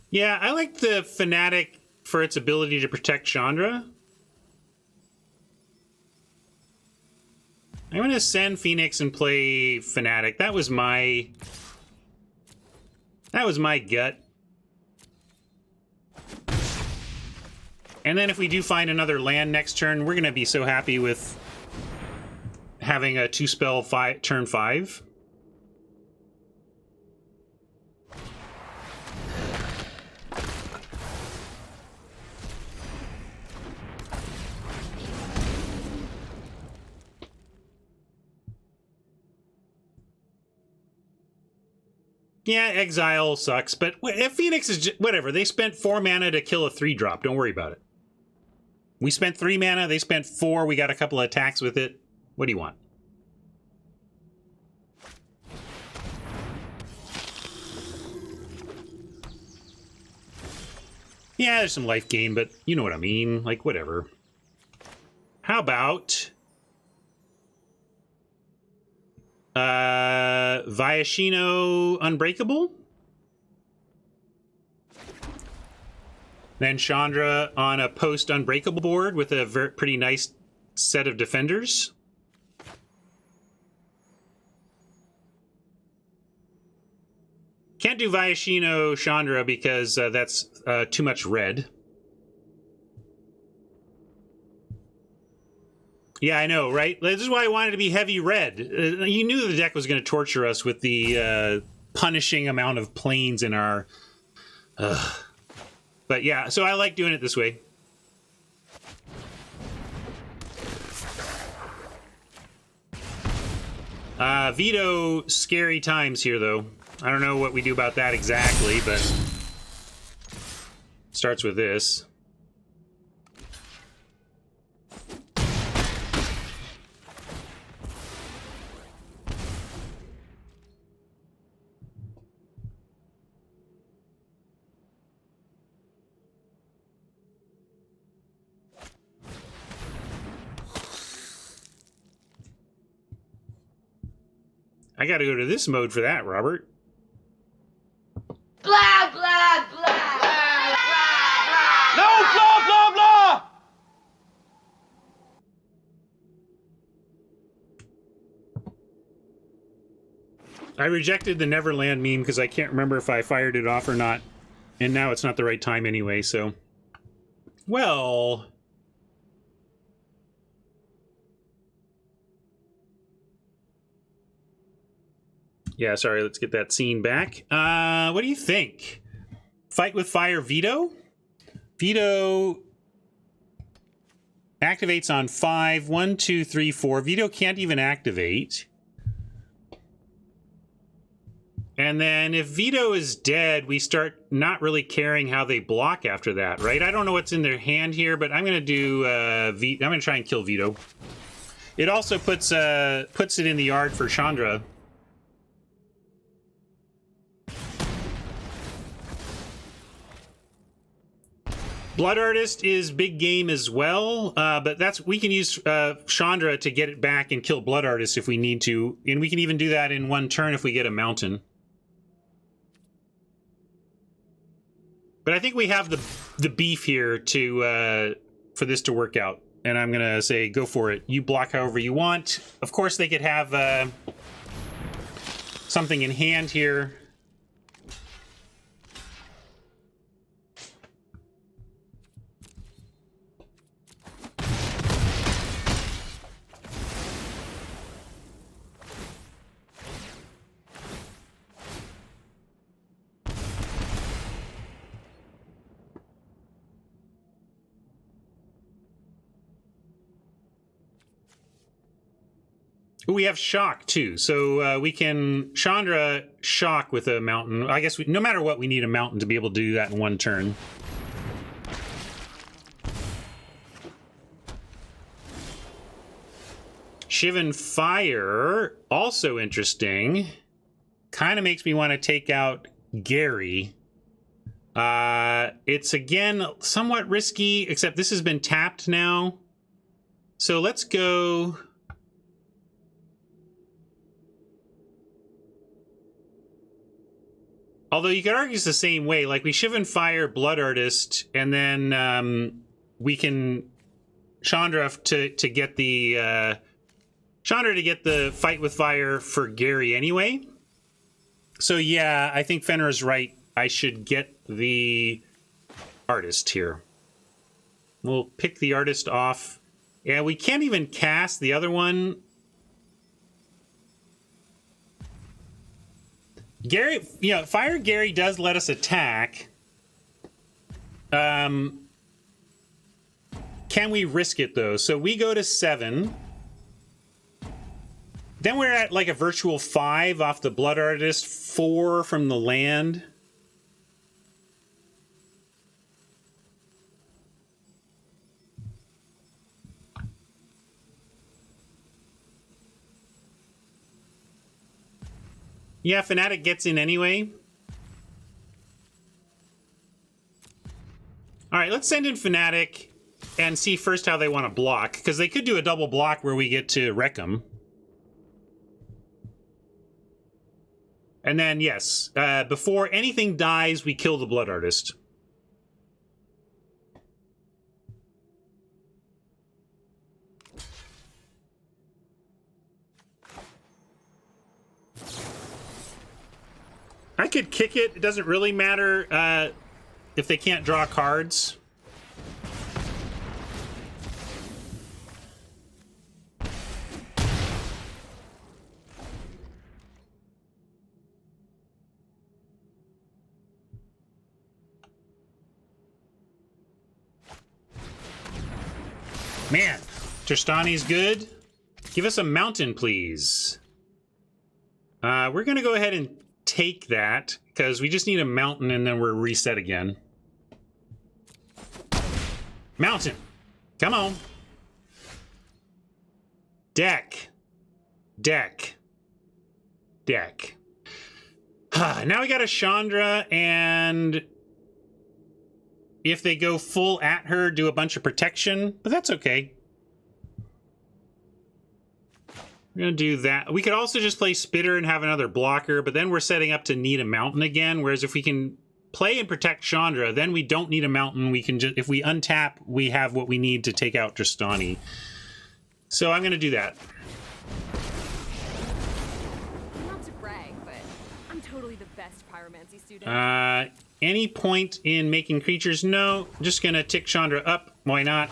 Yeah, I like the Fanatic for its ability to protect Chandra. I'm gonna send Phoenix and play Fanatic. That was my gut. And then if we do find another land next turn, we're gonna be so happy with having a 2-spell turn 5. Yeah, Exile sucks, but if Phoenix is just, whatever. They spent 4 mana to kill a 3-drop. Don't worry about it. We spent 3 mana, they spent 4. We got a couple of attacks with it. What do you want? Yeah, there's some life gain, but you know what I mean. Like, whatever. How about... Viashino Unbreakable? Then Chandra on a post-Unbreakable board with a pretty nice set of defenders. Can't do Viashino Chandra because that's too much red. Yeah, I know, right? This is why I wanted to be heavy red. You knew the deck was going to torture us with the punishing amount of planes in our... But yeah, so I like doing it this way. Veto, scary times here, though. I don't know what we do about that exactly, but... Starts with this. I gotta go to this mode for that, Robert. Blah, blah, blah. No, blah, blah, blah! I rejected the Neverland meme because I can't remember if I fired it off or not. And now it's not the right time anyway, so... Well... Yeah, sorry, let's get that scene back. What do you think? Fight with Fire Vito? Vito activates on 5. 1, 2, 3, 4. Vito can't even activate. And then if Vito is dead, we start not really caring how they block after that, right? I don't know what's in their hand here, but I'm going to do... I'm going to try and kill Vito. It also puts it in the yard for Chandra. Blood Artist is big game as well, but we can use Chandra to get it back and kill Blood Artist if we need to, and we can even do that in one turn if we get a mountain. But I think we have the beef here to for this to work out, and I'm gonna say go for it. You block however you want. Of course, they could have something in hand here. We have shock too, so we can Chandra shock with a mountain. I guess no matter what, we need a mountain to be able to do that in one turn. Shivan Fire, also interesting. Kind of makes me want to take out Gary. It's again somewhat risky, except this has been tapped now. So let's go. Although you could argue it's the same way, like we Shivan Fire Blood Artist, and then we can Chandra to get the fight with fire for Gary anyway. So yeah, I think Fenrir's right. I should get the artist here. We'll pick the artist off. Yeah, we can't even cast the other one. Gary, Fire Gary does let us attack. Can we risk it though? So we go to 7. Then we're at like a virtual 5 off the Blood Artist, 4 from the land. Yeah, Fnatic gets in anyway. All right, let's send in Fnatic and see first how they want to block, because they could do a double block where we get to wreck them. And then, yes, before anything dies, we kill the Blood Artist. I could kick it. It doesn't really matter if they can't draw cards. Man, Tristani's good. Give us a mountain, please. We're going to go ahead and take that, because we just need a mountain and then we're reset again. Mountain. Come on. Deck. Deck. Deck. Now we got a Chandra, and if they go full at her, do a bunch of protection, but that's okay. We're going to do that. We could also just play Spitter and have another blocker, but then we're setting up to need a mountain again, whereas if we can play and protect Chandra, then we don't need a mountain. We can just, if we untap, we have what we need to take out Tristani. So I'm going to do that. Not to brag, but I'm totally the best pyromancy student. Any point in making creatures? No. I'm just going to tick Chandra up. Why not?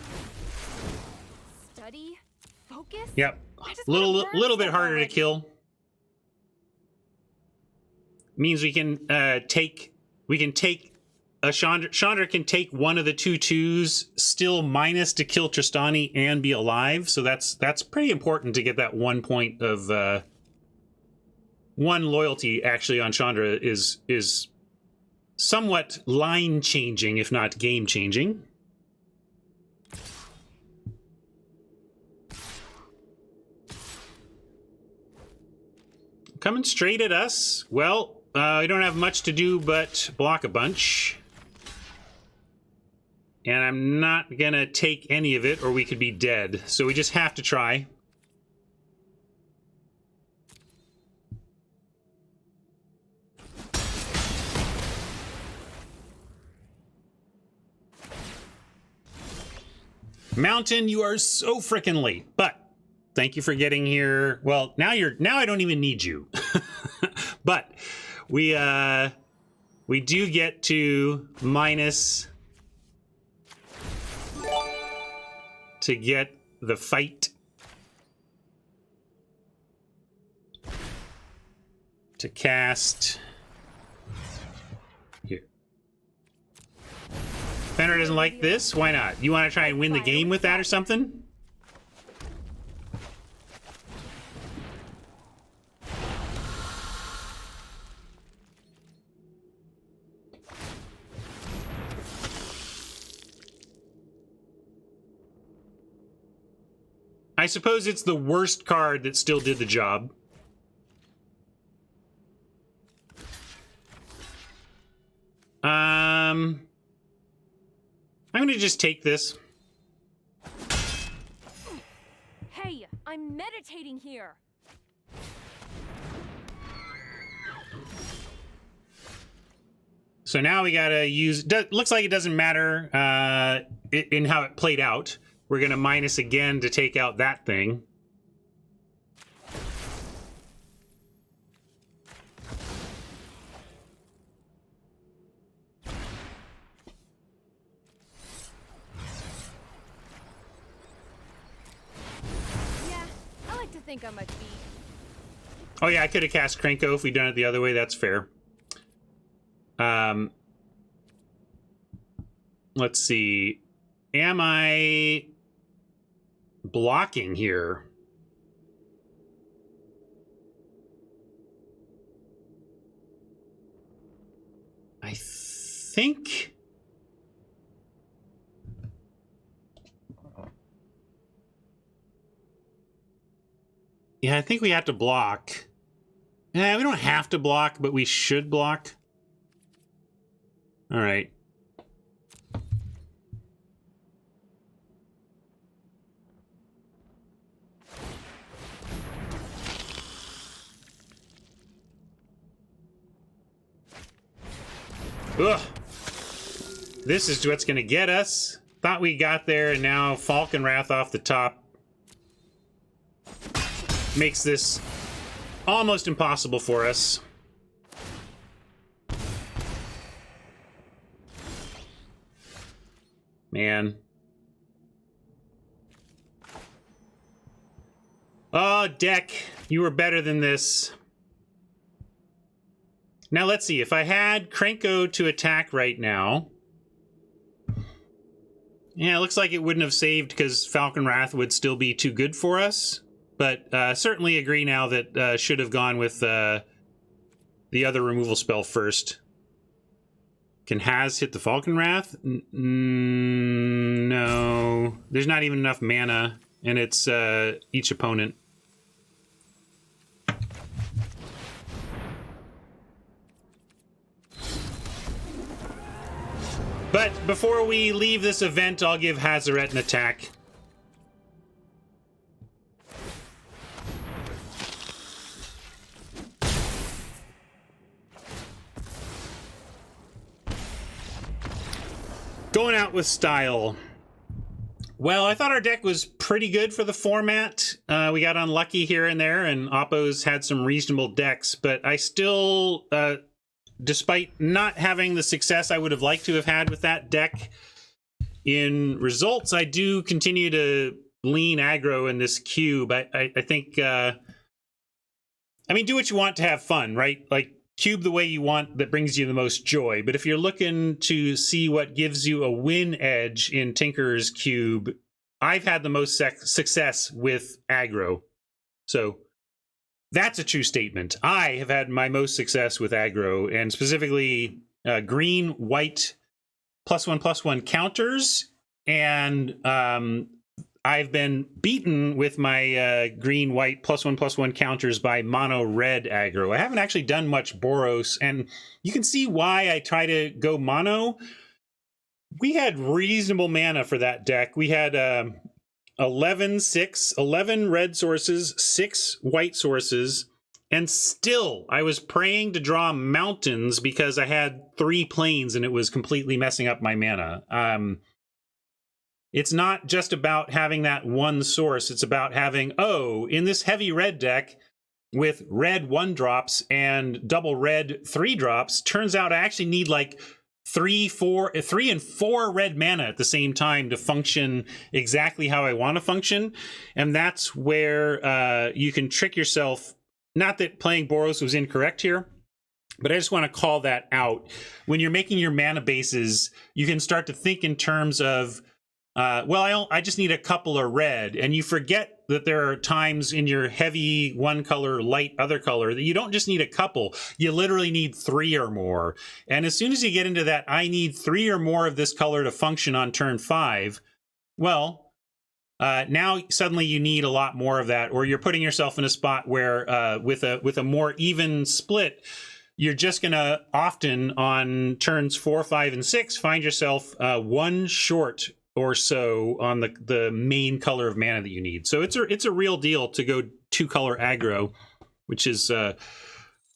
Study? Focus? Yep. I just Little wanna burn bit stuff harder already. to kill. Means we can take a Chandra can take one of the 2/2s, still minus to kill Tristani and be alive. So that's pretty important to get that 1 point of one loyalty actually on Chandra is somewhat line changing, if not game changing. Coming straight at us. Well, we don't have much to do but block a bunch. And I'm not gonna take any of it or we could be dead. So we just have to try. Mountain, you are so frickin' late, but thank you for getting here. Well, now I don't even need you. But we do get to minus to get the fight to cast here. Fenrir doesn't like this. Why not? You want to try and win the game with that or something? I suppose it's the worst card that still did the job. I'm gonna just take this. Hey, I'm meditating here. So now we gotta use. Looks like it doesn't matter in how it played out. We're gonna minus again to take out that thing. Yeah, I like to think I'm a thief. Oh yeah, I could have cast Krenko if we'd done it the other way. That's fair. Let's see. Am I blocking here? I think... Yeah, I think we have to block. Yeah, we don't have to block, but we should block. All right. Ugh. This is what's going to get us. Thought we got there, and now Falcon Wrath off the top makes this almost impossible for us. Man. Oh, deck, you were better than this. Now let's see, if I had Krenko to attack right now... Yeah, it looks like it wouldn't have saved because Falcon Wrath would still be too good for us. But certainly agree now that should have gone with the other removal spell first. Can Haz hit the Falcon Wrath? No. There's not even enough mana, and it's each opponent. But before we leave this event, I'll give Hazaret an attack. Going out with style. Well, I thought our deck was pretty good for the format. We got unlucky here and there, and Oppo's had some reasonable decks, but I still, despite not having the success I would have liked to have had with that deck in results, I do continue to lean aggro in this cube. I think, I mean, do what you want to have fun, right? Like, cube the way you want that brings you the most joy. But if you're looking to see what gives you a win edge in Tinker's Cube, I've had the most success with aggro. So that's a true statement. I have had my most success with aggro, and specifically green, white, +1/+1 counters. And I've been beaten with my green, white, +1/+1 counters by mono red aggro. I haven't actually done much Boros, and you can see why I try to go mono. We had reasonable mana for that deck. We had 11 red sources, 6 white sources, and still I was praying to draw mountains because I had 3 planes and it was completely messing up my mana. It's not just about having that one source. It's about having, in this heavy red deck with red 1-drops and double red 3-drops, turns out I actually need like 3 and 4 red mana at the same time to function exactly how I want to function. And that's where you can trick yourself. Not that playing Boros was incorrect here, but I just want to call that out. When you're making your mana bases, you can start to think in terms of, I just need a couple of red, and you forget that there are times in your heavy one color, light other color, that you don't just need a couple, you literally need 3 or more. And as soon as you get into that, I need 3 or more of this color to function on turn 5, well, now suddenly you need a lot more of that, or you're putting yourself in a spot where with a more even split, you're just going to often on turns 4, 5, and 6 find yourself 1 short or so on the main color of mana that you need. So it's a real deal to go 2-color aggro, which is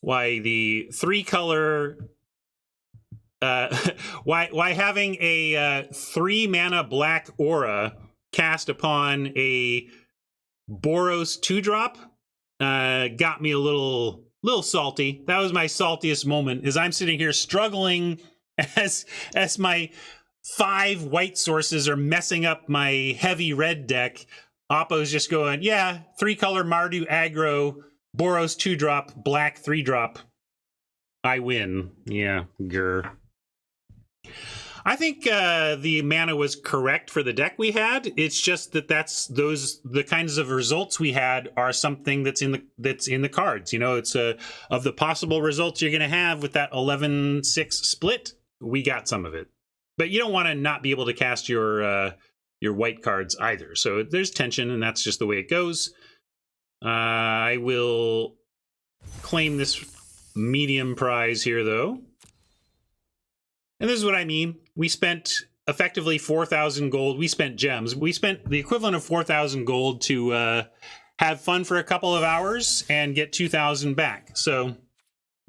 why the 3-color why having a 3-mana black aura cast upon a Boros 2-drop got me a little salty. That was my saltiest moment, as I'm sitting here struggling as my 5 white sources are messing up my heavy red deck. Oppo's just going, 3-color Mardu aggro, Boros 2-drop, black 3-drop. I win. Yeah, grr. I think the mana was correct for the deck we had. It's just that the kinds of results we had are something that's in the cards. You know, it's of the possible results you're going to have with that 11-6 split. We got some of it. But you don't want to not be able to cast your white cards either. So there's tension, and that's just the way it goes. I will claim this medium prize here, though. And this is what I mean. We spent effectively 4,000 gold. We spent gems. We spent the equivalent of 4,000 gold to have fun for a couple of hours and get 2,000 back. So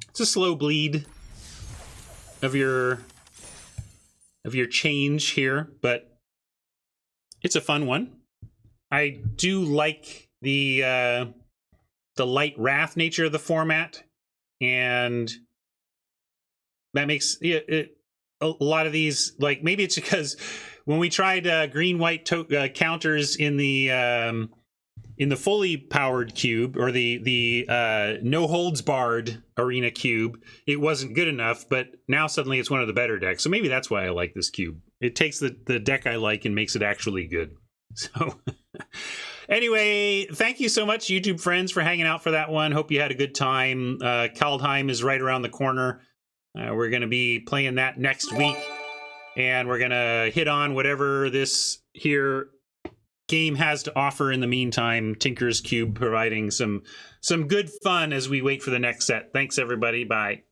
it's a slow bleed of your change here, but it's a fun one. I do like the light wrath nature of the format, and that makes a lot of these, like, maybe it's because when we tried green white counters in the fully powered cube, or the no holds barred arena cube, it wasn't good enough, but now suddenly it's one of the better decks. So maybe that's why I like this cube. It takes the deck I like and makes it actually good. So anyway, thank you so much, YouTube friends, for hanging out for that one. Hope you had a good time. Kaldheim is right around the corner. We're going to be playing that next week, and we're going to hit on whatever this here game has to offer in the meantime. Tinker's Cube providing some good fun as we wait for the next set. Thanks, everybody. Bye.